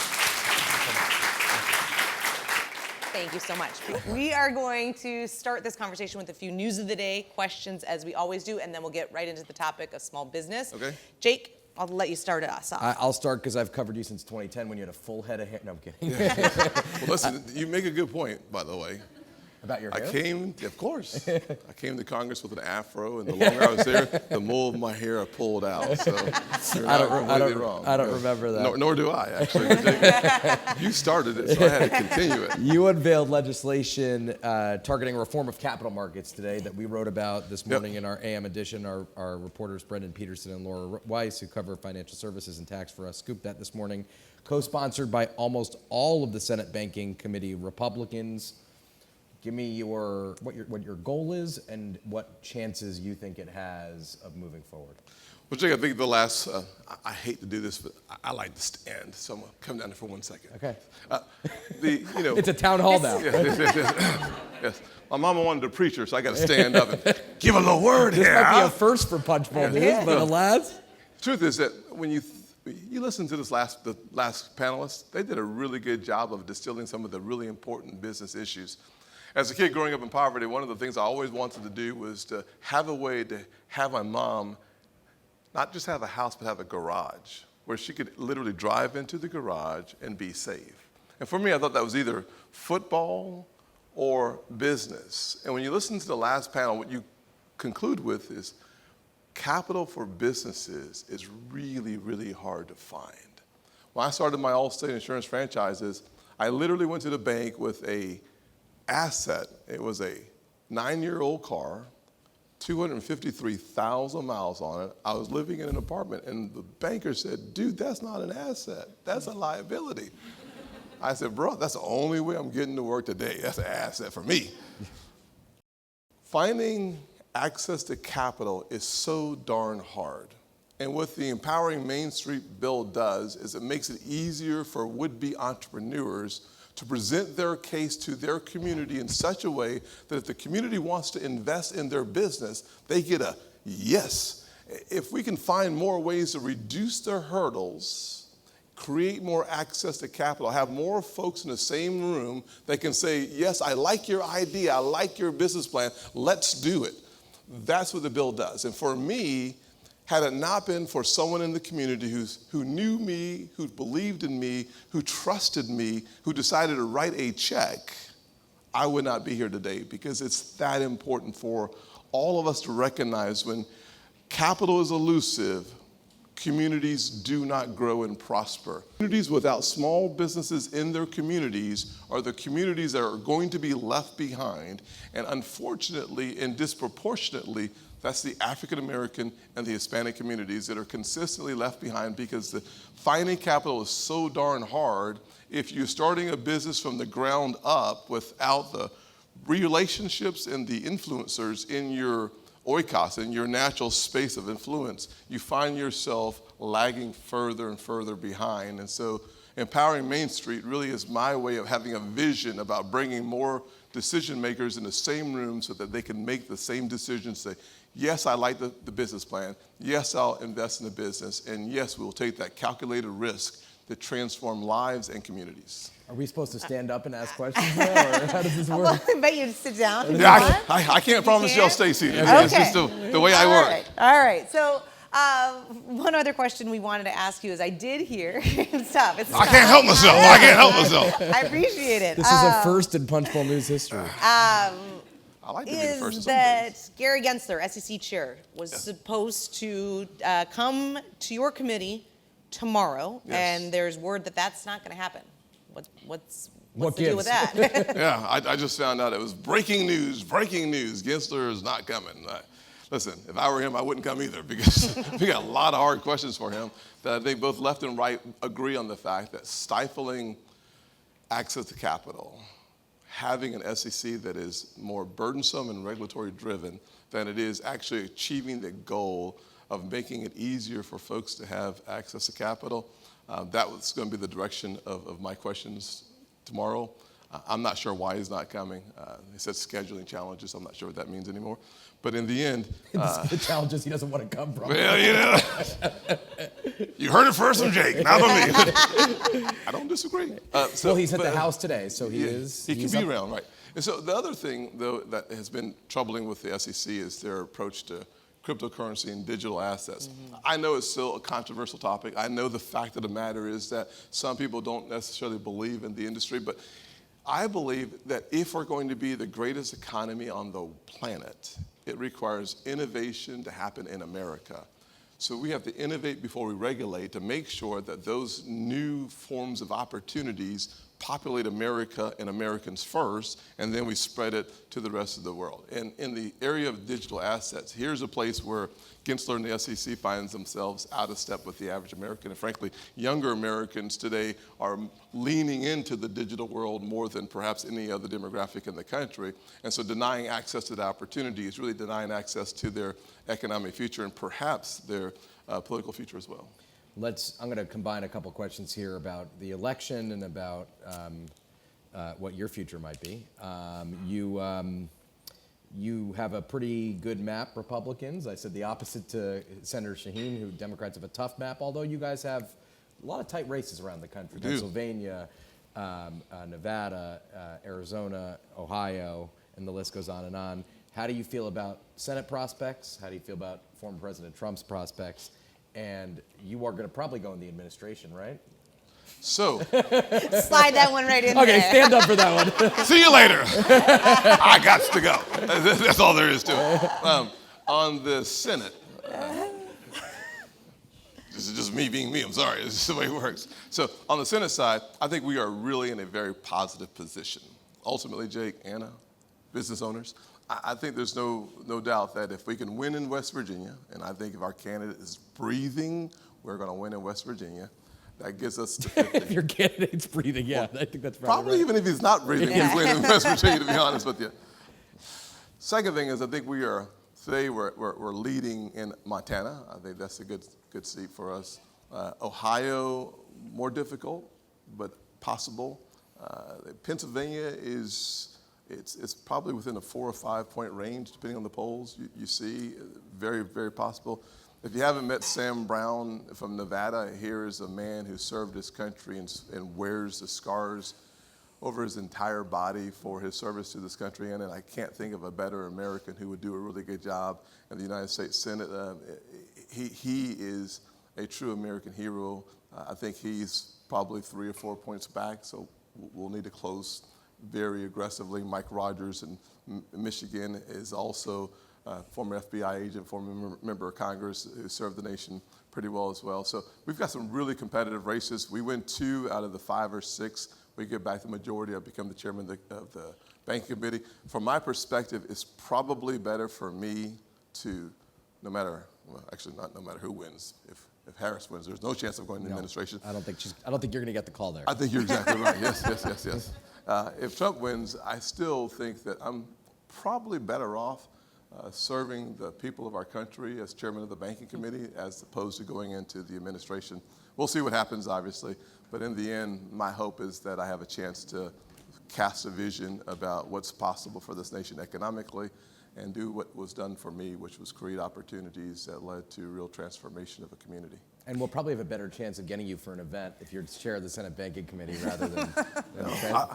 Thank you so much. We are going to start this conversation with a few news of the day questions, as we always do, and then we'll get right into the topic of small business. Okay. Jake, I'll let you start us off. I'll start because I've covered you since 2010 when you had a full head of hair. No, I'm kidding. Well, listen, you make a good point, by the way. About your hair? Of course. I came to Congress with an afro, and the longer I was there, the more of my hair I pulled out. So you're not completely wrong. I don't remember that. Nor do I, actually. You started it, so I had to continue it. You unveiled legislation targeting reform of capital markets today that we wrote about this morning in our AM edition. Our reporters, Brendan Peterson and Laura Weiss, who cover financial services and tax for us, scooped that this morning. Co-sponsored by almost all of the Senate Banking Committee Republicans. Give me what your goal is and what chances you think it has of moving forward. Well, Jake, I think the last, I hate to do this, but I like to stand, so I'm going to come down there for 1 second. Okay. It's a town hall now. Yes. My mama wanted to preach her, so I got to stand up and give a little word This here. might be a first for Punch Bowl News, but alas. Truth is that when you listen to the last panelists, they did a really good job of distilling some of the really important business issues. As a kid growing up in poverty, one of the things I always wanted to do was to have a way to have my mom not just have a house, but have a garage where she could literally drive into the garage and be safe. And for me, I thought that was either football or business. And when you listen to the last panel, what you conclude with is capital for businesses is really, really hard to find. When I started my Allstate insurance franchises, I literally went to the bank with a asset. It was a 9-year-old car, 253,000 miles on it. I was living in an apartment, and the banker said, dude, that's not an asset. That's a liability. I said, bro, that's the only way I'm getting to work today. That's an asset for me. Finding access to capital is so darn hard. And what the Empowering Main Street bill does is it makes it easier for would-be entrepreneurs to present their case to their community in such a way that if the community wants to invest in their business, they get a yes. If we can find more ways to reduce their hurdles, create more access to capital, have more folks in the same room that can say, yes, I like your idea, I like your business plan, let's do it. That's what the bill does. And for me, had it not been for someone in the community who knew me, who believed in me, who trusted me, who decided to write a check, I would not be here today, because it's that important for all of us to recognize when capital is elusive, communities do not grow and prosper. Communities without small businesses in their communities are the communities that are going to be left behind. And unfortunately and disproportionately, that's the African American and the Hispanic communities that are consistently left behind, because finding capital is so darn hard. If you're starting a business from the ground up without the relationships and the influencers in your oikos, in your natural space of influence, you find yourself lagging further and further behind. And so Empowering Main Street really is my way of having a vision about bringing more decision makers in the same room so that they can make the same decisions, say, yes, I like the business plan, yes, I'll invest in the business, and yes, we'll take that calculated risk to transform lives and communities. Are we supposed to stand up and ask questions now, or how does this work? Well, I invite you to sit down. If Yeah, you want. I can't promise can? y'all stay seated. Okay. It's just the way I work. All right. So one other question we wanted to ask you is, I did hear, it's tough. It's I tough. can't help myself. I can't help myself. I appreciate it. This is a first in Punch Bowl News history. I like to be the first in Is some that things. Gary Gensler, SEC chair, was supposed to come to your committee tomorrow, Yes. and there's word that that's not going to happen. What's What the deal with gives? that? Yeah, I just found out it was breaking news. Gensler is not coming. Listen, if I were him, I wouldn't come either, because we got a lot of hard questions for him that I think both left and right agree on the fact that stifling access to capital, having an SEC that is more burdensome and regulatory driven than it is actually achieving the goal of making it easier for folks to have access to capital. That was going to be the direction of my questions tomorrow. I'm not sure why he's not coming. He said scheduling challenges. I'm not sure what that means anymore. But in the end, The challenge is he doesn't want to come from. well, you know, you heard it first from Jake, not from me. I don't disagree. Well, he's at the House today, so he is. He can he's be up- around, right? And so the other thing, though, that has been troubling with the SEC is their approach to cryptocurrency and digital assets. I know it's still a controversial topic. I know the fact of the matter is that some people don't necessarily believe in the industry, but I believe that if we're going to be the greatest economy on the planet, it requires innovation to happen in America. So we have to innovate before we regulate to make sure that those new forms of opportunities populate America and Americans first, and then we spread it to the rest of the world. And in the area of digital assets, here's a place where Gensler and the SEC finds themselves out of step with the average American. And frankly, younger Americans today are leaning into the digital world more than perhaps any other demographic in the country. And so denying access to the opportunity is really denying access to their economic future and perhaps their political future as well. I'm going to combine a couple questions here about the election and about what your future might be. You have a pretty good map, Republicans. I said the opposite to Senator Shaheen, who Democrats have a tough map, although you guys have a lot of tight races around the country. Pennsylvania, Nevada, Arizona, Ohio, and the list goes on and on. How do you feel about Senate prospects? How do you feel about former President Trump's prospects? And you are going to probably go in the administration, right? So, Slide that one right in Okay, there. stand up for that one. see you later. I got to go. That's all there is to it. On the Senate, this is just me being me. I'm sorry. This is the way it works. So on the Senate side, I think we are really in a very positive position. Ultimately, Jake, Anna, business owners, I think there's no doubt that if we can win in West Virginia, and I think if our candidate is breathing, we're going to win in West Virginia. That gets us to 50. If your candidate's breathing, yeah, I think that's Probably right. even if he's not breathing, he's winning in West Virginia, to be honest with you. Second thing is I think today we're leading in Montana. I think that's a good seat for us. Ohio, more difficult, but possible. Pennsylvania it's probably within a 4 or 5 point range, depending on the polls you see. Very, very possible. If you haven't met Sam Brown from Nevada, here is a man who served his country and wears the scars over his entire body for his service to this country. And I can't think of a better American who would do a really good job in the United States Senate. He is a true American hero. I think he's probably 3 or 4 points back, so we'll need to close very aggressively. Mike Rogers in Michigan is also a former FBI agent, former member of Congress who served the nation pretty well as well. So we've got some really competitive races. We win 2 out of the 5 or 6. We get back the majority. I become the chairman of the banking committee. From my perspective, it's probably better for me to, no matter who wins. If Harris wins, there's no chance of going to the administration. I don't think you're going to get the call there. I think you're exactly right. Yes. If Trump wins, I still think that I'm probably better off serving the people of our country as chairman of the banking committee as opposed to going into the administration. We'll see what happens, obviously. But in the end, my hope is that I have a chance to cast a vision about what's possible for this nation economically and do what was done for me, which was create opportunities that led to real transformation of a community. And we'll probably have a better chance of getting you for an event if you're chair of the Senate Banking Committee rather than.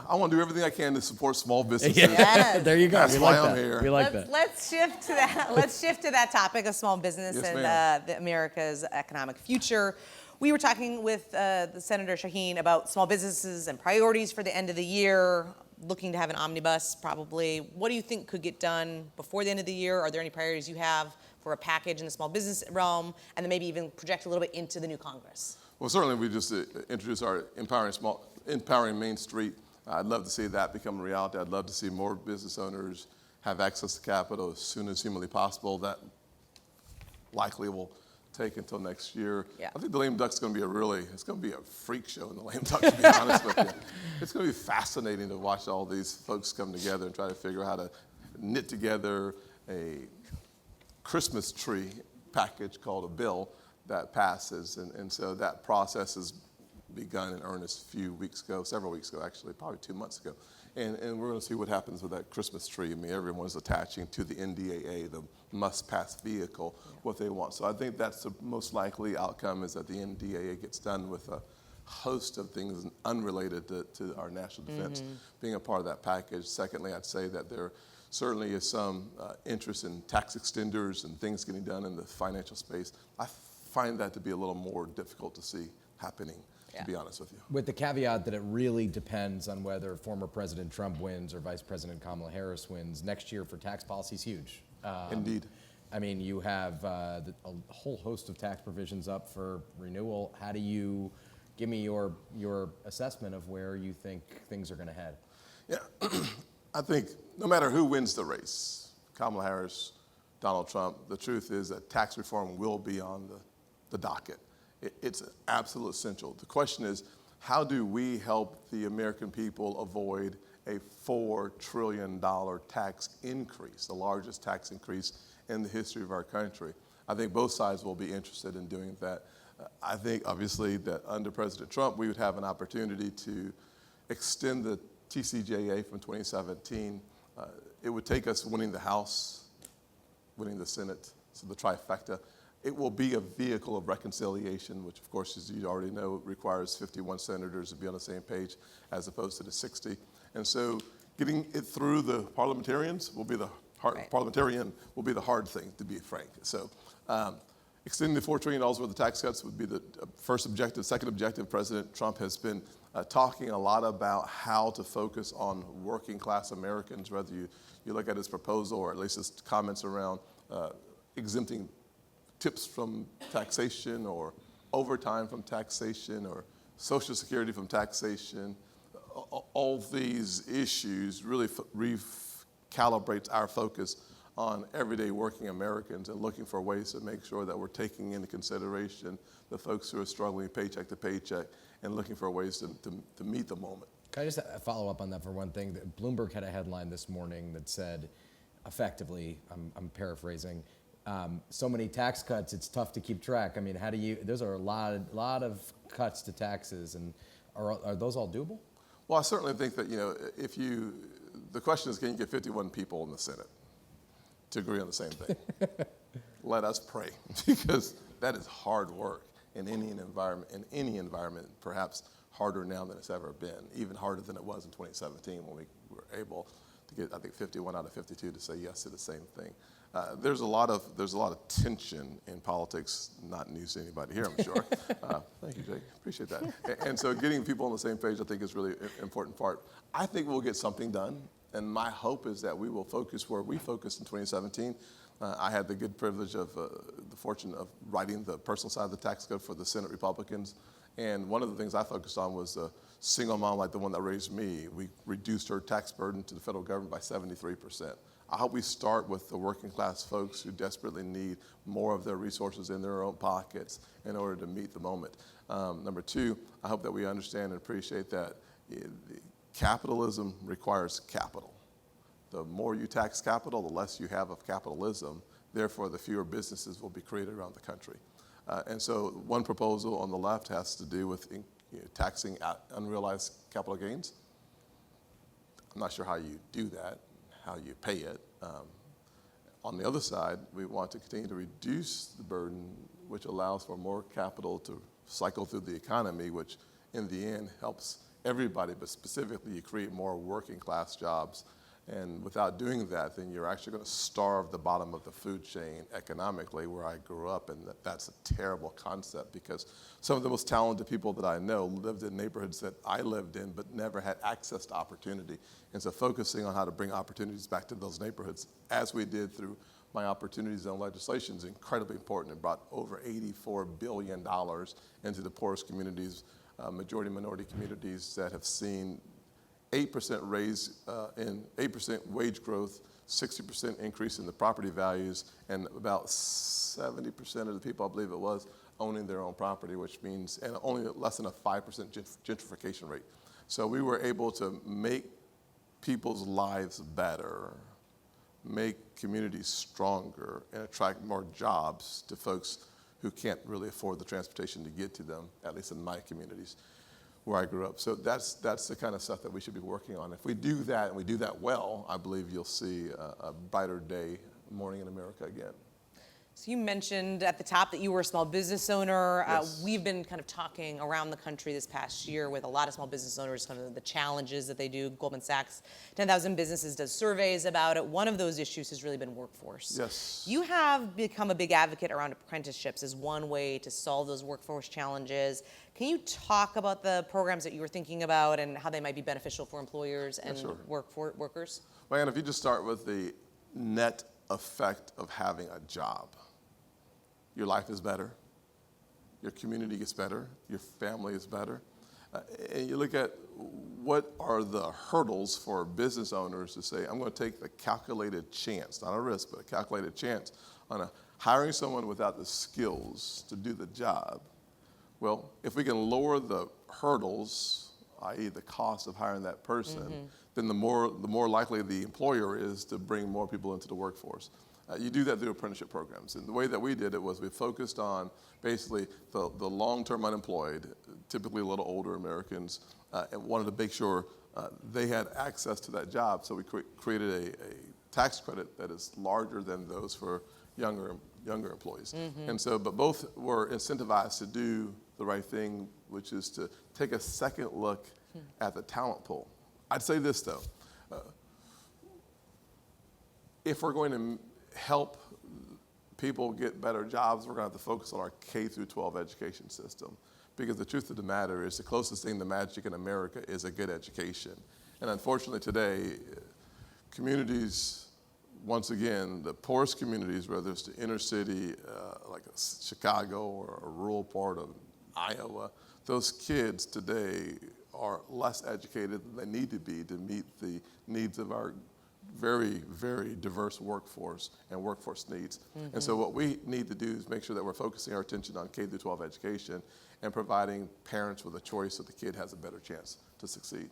I want to do everything I can to support small businesses. Yes. There you go. That's we why like I'm that. here. We like that. Let's shift to that. Let's shift to that topic of small business Yes, and America's economic future. We were talking with the Senator Shaheen about small businesses and priorities for the end of the year, looking to have an omnibus probably. What do you think could get done before the end of the year? Are there any priorities you have for a package in the small business realm, and then maybe even project a little bit into the new Congress? Well, certainly we just introduced our Empowering Main Street. I'd love to see that become a reality. I'd love to see more business owners have access to capital as soon as humanly possible. That likely will take until next year. Yeah. I think the lame duck's going to be it's going to be a freak show in the lame duck, to be honest with you. It's going to be fascinating to watch all these folks come together and try to figure out how to knit together a Christmas tree package called a bill that passes. And so that process has begun in earnest several weeks ago, actually, probably 2 months ago. And we're going to see what happens with that Christmas tree. I mean, everyone's attaching to the NDAA, the must-pass vehicle, what they want. So I think that's the most likely outcome, is that the NDAA gets done with a host of things unrelated to our national defense being a part of that package. Secondly, I'd say that there certainly is some interest in tax extenders and things getting done in the financial space. I find that to be a little more difficult to see happening, to be honest with you. With the caveat that it really depends on whether former President Trump wins or Vice President Kamala Harris wins. Next year for tax policy is huge. Indeed. I mean, you have a whole host of tax provisions up for renewal. How do you give me your assessment of where you think things are going to head? Yeah, I think no matter who wins the race, Kamala Harris, Donald Trump, the truth is that tax reform will be on the docket. It's absolute essential. The question is, how do we help the American people avoid a $4 trillion tax increase, the largest tax increase in the history of our country? I think both sides will be interested in doing that. I think, obviously, that under President Trump, we would have an opportunity to extend the TCJA from 2017. It would take us winning the House, winning the Senate, so the trifecta. It will be a vehicle of reconciliation, which, of course, as you already know, requires 51 senators to be on the same page as opposed to the 60. And so getting it through the parliamentarians will be the hard, Right. parliamentarian will be the hard thing, to be frank. So extending the $4 trillion worth of tax cuts would be the first objective. Second objective, President Trump has been talking a lot about how to focus on working class Americans, whether you look at his proposal or at least his comments around exempting tips from taxation or overtime from taxation or Social Security from taxation. All these issues really recalibrates our focus on everyday working Americans and looking for ways to make sure that we're taking into consideration the folks who are struggling paycheck to paycheck and looking for ways to meet the moment. Can I just follow up on that for one thing? Bloomberg had a headline this morning that said, effectively, I'm paraphrasing, so many tax cuts, it's tough to keep track. I mean, how do you, those are a lot of cuts to taxes, and are those all doable? Well, I certainly think that, the question is, can you get 51 people in the Senate to agree on the same thing? Let us pray, because that is hard work in any environment, perhaps harder now than it's ever been, even harder than it was in 2017 when we were able to get, I think, 51 out of 52 to say yes to the same thing. There's a lot of tension in politics, not news to anybody here, I'm sure. Thank you, Jake. Appreciate that. And so getting people on the same page, I think, is really an important part. I think we'll get something done, and my hope is that we will focus where we focused in 2017. I had the good privilege of the fortune of writing the personal side of the tax code for the Senate Republicans, and one of the things I focused on was a single mom like the one that raised me. We reduced her tax burden to the federal government by 73%. I hope we start with the working class folks who desperately need more of their resources in their own pockets in order to meet the moment. Number two, I hope that we understand and appreciate that capitalism requires capital. The more you tax capital, the less you have of capitalism. Therefore, the fewer businesses will be created around the country. And so one proposal on the left has to do with taxing unrealized capital gains. I'm not sure how you do that, how you pay it. On the other side, we want to continue to reduce the burden, which allows for more capital to cycle through the economy, which in the end helps everybody, but specifically you create more working class jobs. And without doing that, then you're actually going to starve the bottom of the food chain economically, where I grew up, and that's a terrible concept, because some of the most talented people that I know lived in neighborhoods that I lived in but never had access to opportunity. And so focusing on how to bring opportunities back to those neighborhoods, as we did through my Opportunity Zone legislation, is incredibly important. It brought over $84 billion into the poorest communities, majority minority communities that have seen 8% raise in 8% wage growth, 60% increase in the property values, and about 70% of the people, I believe it was, owning their own property, which means, and only less than a 5% gentrification rate. So we were able to make people's lives better, make communities stronger, and attract more jobs to folks who can't really afford the transportation to get to them, at least in my communities where I grew up. So that's the kind of stuff that we should be working on. If we do that, and we do that well, I believe you'll see a brighter day, morning in America again. So you mentioned at the top that you were a small business owner. Yes. We've been kind of talking around the country this past year with a lot of small business owners, kind of the challenges that they do. Goldman Sachs, 10,000 Businesses does surveys about it. One of those issues has really been workforce. Yes. You have become a big advocate around apprenticeships as one way to solve those workforce challenges. Can you talk about the programs that you were thinking about and how they might be beneficial for employers and sure. workers? Well, if you just start with the net effect of having a job, your life is better, your community gets better, your family is better. And you look at what are the hurdles for business owners to say, I'm going to take the calculated chance, not a risk, but a calculated chance on hiring someone without the skills to do the job. Well, if we can lower the hurdles i.e. the cost of hiring that person, then the more likely the employer is to bring more people into the workforce. You do that through apprenticeship programs. And the way that we did it was we focused on basically the long-term unemployed, typically a little older Americans, and wanted to make sure they had access to that job. So we created a tax credit that is larger than those for younger employees. And so, but both were incentivized to do the right thing, which is to take a second look at the talent pool. I'd say this though, if we're going to help people get better jobs, we're going to have to focus on our K through 12 education system. Because the truth of the matter is the closest thing to magic in America is a good education. And unfortunately today, communities, once again, the poorest communities, whether it's the inner city, like Chicago or a rural part of Iowa, those kids today are less educated than they need to be to meet the needs of our very, very diverse workforce and workforce needs. And so what we need to do is make sure that we're focusing our attention on K through 12 education and providing parents with a choice so the kid has a better chance to succeed.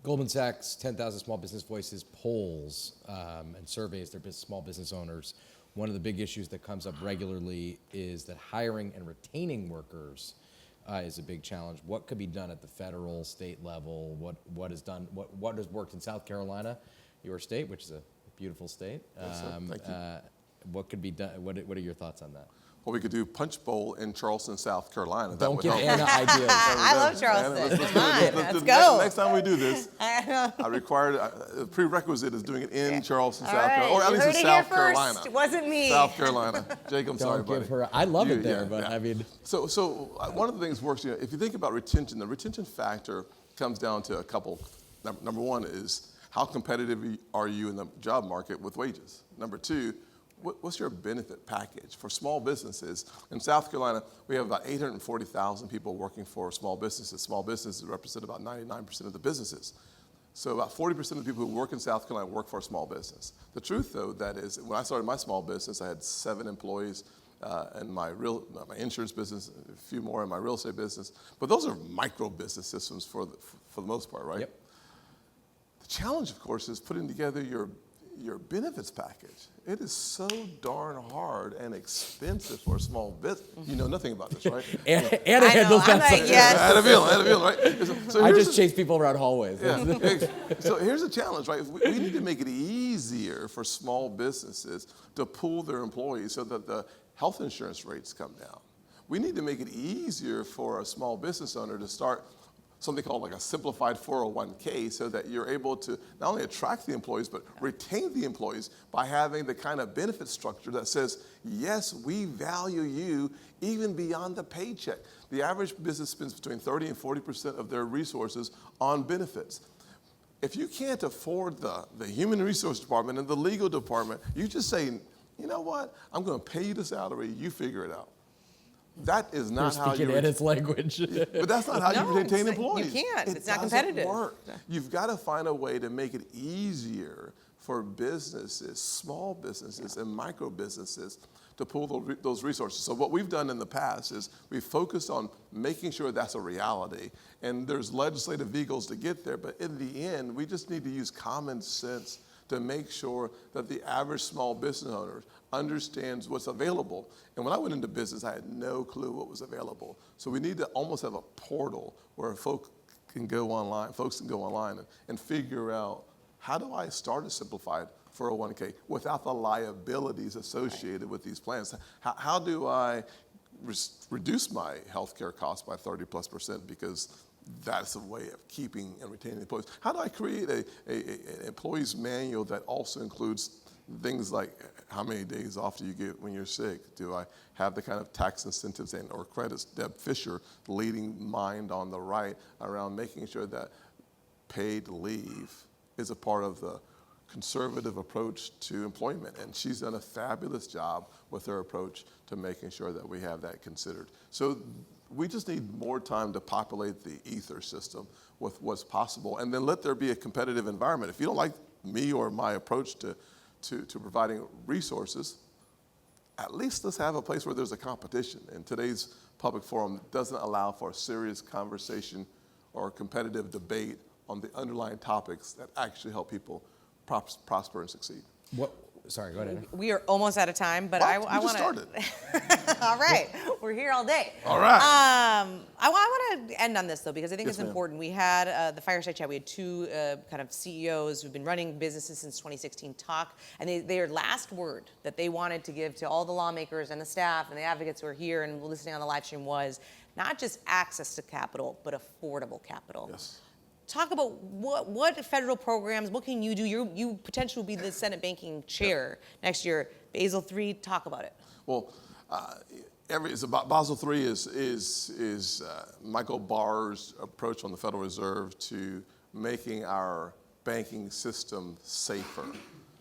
Goldman Sachs 10,000 Small Business Voices polls and surveys their small business owners. One of the big issues that comes up regularly is that hiring and retaining workers is a big challenge. What could be done at the federal, state level? What is done? What has worked in South Carolina, your state, which is a beautiful state? Yes, sir. Thank you. What could be done? What are your thoughts on that? Well, we could do Punch Bowl in Charleston, South Carolina. That Don't would give help. Anna ideas. I love Charleston. Let's Come on, do it. let's do it. go. Next time we do this, I require a prerequisite is doing it in Charleston, All South right, Carolina, or at you least heard in it here South Carolina. first. It wasn't me. South Carolina. Jake, I'm sorry, Don't buddy. give her. I love it there, Yeah, but yeah. I mean. So one of the things works. If you think about retention, the retention factor comes down to a couple. Number one is how competitive are you in the job market with wages? Number two, what's your benefit package for small businesses? In South Carolina, we have about 840,000 people working for small businesses. Small businesses represent about 99% of the businesses. So about 40% of the people who work in South Carolina work for a small business. The truth, though, that is, when I started my small business, I had 7 employees in my insurance business, a few more in my real estate business. But those are micro business systems for the most part, right? Yep. The challenge, of course, is putting together your benefits package. It is so darn hard and expensive for a small business. You know nothing about this, right? Anna I know. handles I'm that. like, I yes. had a feeling, right? So I here's just chase people around hallways. yeah. So here's the challenge, right? We need to make it easier for small businesses to pool their employees so that the health insurance rates come down. We need to make it easier for a small business owner to start something called like a simplified 401k so that you're able to not only attract the employees, but retain the employees by having the kind of benefit structure that says, yes, we value you even beyond the paycheck. The average business spends between 30 and 40% of their resources on benefits. If you can't afford the human resource department and the legal department, you just say, you know what, I'm going to pay you the salary, you figure it out. That is not how Speaking you Anna's language. but that's not how No, you retain it's like, employees. you can't. It It's not doesn't competitive. work. You've got to find a way to make it easier for businesses, small businesses and micro businesses to pull those resources. So what we've done in the past is we've focused on making sure that's a reality. And there's legislative vehicles to get there. But in the end, we just need to use common sense to make sure that the average small business owner understands what's available. And when I went into business, I had no clue what was available. So we need to almost have a portal where folks can go online and figure out, how do I start a simplified 401k without the liabilities associated with these plans? How do I reduce my healthcare costs by 30+% because that's a way of keeping and retaining employees? How do I create an employee's manual that also includes things like how many days off do you get when you're sick? Do I have the kind of tax incentives or credits? Deb Fisher, the leading mind on the right, around making sure that paid leave is a part of the conservative approach to employment. And she's done a fabulous job with her approach to making sure that we have that considered. So we just need more time to populate the ether system with what's possible, and then let there be a competitive environment. If you don't like me or my approach to providing resources, at least let's have a place where there's a competition. And today's public forum doesn't allow for a serious conversation or competitive debate on the underlying topics that actually help people prosper and succeed. Sorry, go ahead. We are almost out of time, but What? I We want just to. started. All right, we're here all day. All right. I want to end on this though because I think Yes, it's ma'am. important. We had the fireside chat. We had two kind of CEOs who've been running businesses since 2016 talk, and their last word that they wanted to give to all the lawmakers and the staff and the advocates who are here and listening on the live stream was not just access to capital, but affordable capital. Yes. Talk about what federal programs, what can you do? You potentially will be the Senate banking chair next year. Basel III, talk about it. Well, it's about Basel III is Michael Barr's approach on the Federal Reserve to making our banking system safer.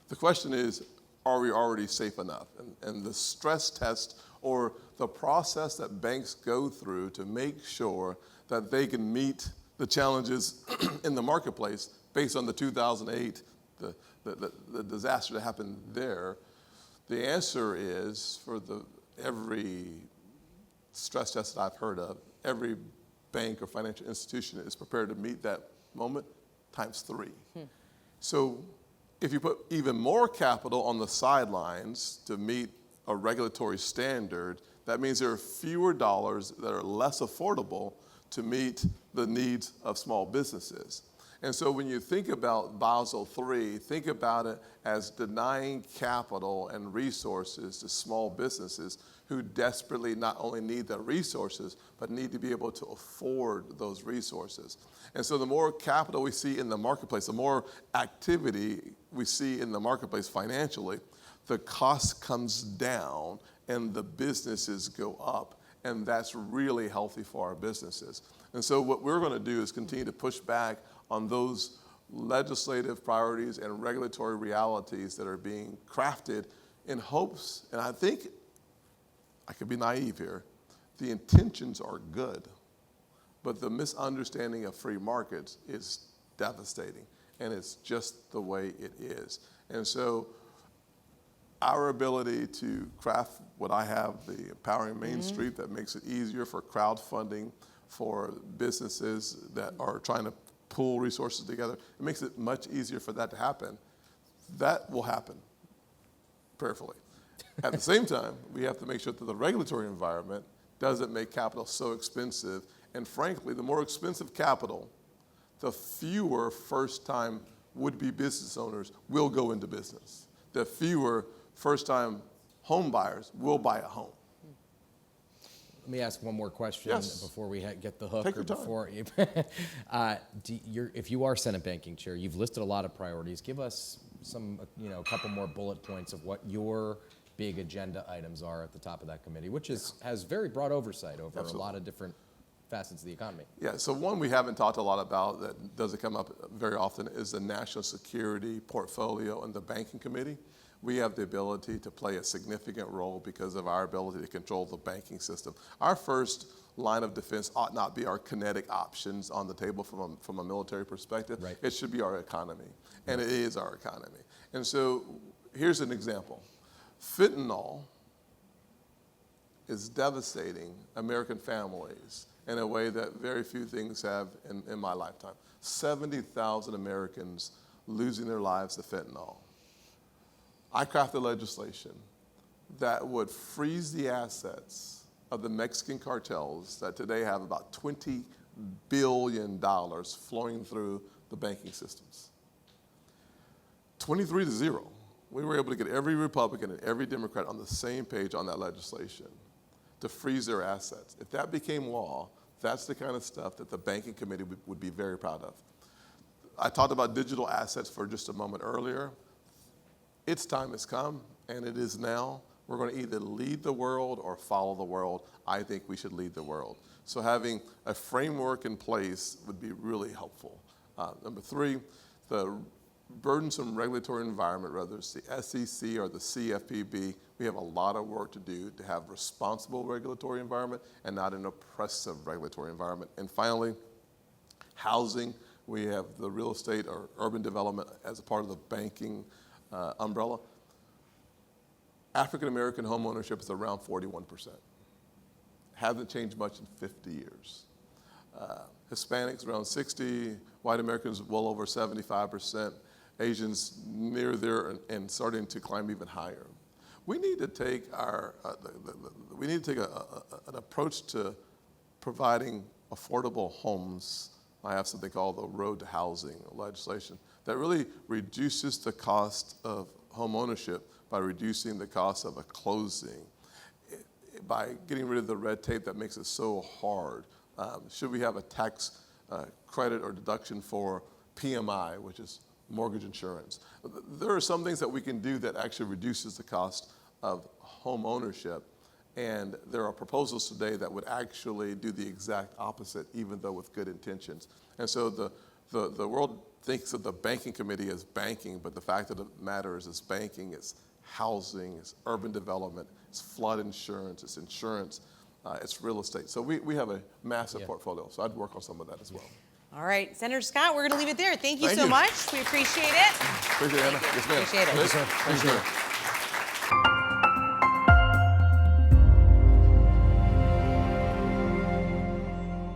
The question is, are we already safe enough? And the stress test or the process that banks go through to make sure that they can meet the challenges in the marketplace based on the 2008, the disaster that happened there, the answer is for every stress test that I've heard of, every bank or financial institution is prepared to meet that moment times 3. So if you put even more capital on the sidelines to meet a regulatory standard, that means there are fewer dollars that are less affordable to meet the needs of small businesses. And so when you think about Basel III, think about it as denying capital and resources to small businesses who desperately not only need the resources, but need to be able to afford those resources. And so the more capital we see in the marketplace, the more activity we see in the marketplace financially, the cost comes down and the businesses go up. And that's really healthy for our businesses. And so what we're going to do is continue to push back on those legislative priorities and regulatory realities that are being crafted in hopes, and I think I could be naive here, the intentions are good, but the misunderstanding of free markets is devastating, and it's just the way it is. And so our ability to craft what I have, the Empowering Main Street, that makes it easier for crowdfunding, for businesses that are trying to pool resources together, it makes it much easier for that to happen. That will happen prayerfully. At the same time, we have to make sure that the regulatory environment doesn't make capital so expensive. And frankly, the more expensive capital, the fewer first-time would-be business owners will go into business. The fewer first-time home buyers will buy a home. Let me ask one more question before we get the hook. Take your time. Before you, if you are Senate Banking Chair, you've listed a lot of priorities. Give us some, a couple more bullet points of what your big agenda items are at the top of that committee, which has very broad oversight over a lot of different facets of the economy. Yeah, so one we haven't talked a lot about that doesn't come up very often is the national security portfolio and the banking committee. We have the ability to play a significant role because of our ability to control the banking system. Our first line of defense ought not be our kinetic options on the table from a military perspective. Right. It should be our economy, and it is our economy. And so here's an example. Fentanyl is devastating American families in a way that very few things have in my lifetime. 70,000 Americans losing their lives to fentanyl. I crafted legislation that would freeze the assets of the Mexican cartels that today have about $20 billion flowing through the banking systems. 23-0. We were able to get every Republican and every Democrat on the same page on that legislation to freeze their assets. If that became law, that's the kind of stuff that the banking committee would be very proud of. I talked about digital assets for just a moment earlier. Its time has come, and it is now. We're going to either lead the world or follow the world. I think we should lead the world. So having a framework in place would be really helpful. Number 3, the burdensome regulatory environment, whether it's the SEC or the CFPB, we have a lot of work to do to have responsible regulatory environment and not an oppressive regulatory environment. And finally, housing. We have the real estate or urban development as a part of the banking umbrella. African American home ownership is around 41%. Hasn't changed much in 50 years. Hispanics around 60, white Americans well over 75%, Asians near there and starting to climb even higher. We need to take an approach to providing affordable homes. I have something called the Road to Housing legislation that really reduces the cost of home ownership by reducing the cost of a closing, by getting rid of the red tape that makes it so hard. Should we have a tax credit or deduction for PMI, which is mortgage insurance? There are some things that we can do that actually reduces the cost of home ownership, and there are proposals today that would actually do the exact opposite, even though with good intentions. And so the world thinks of the banking committee as banking, but the fact of the matter is it's banking, it's housing, it's urban development, it's flood insurance, it's insurance, it's real estate. So we have a massive portfolio, so I'd work on some of that as well. All right, Senator Scott, we're going to leave it there. Thank you Thank so you. much. We appreciate it. Appreciate it, Anna. Yes, ma'am. Appreciate it. Yes, sir. Thank you.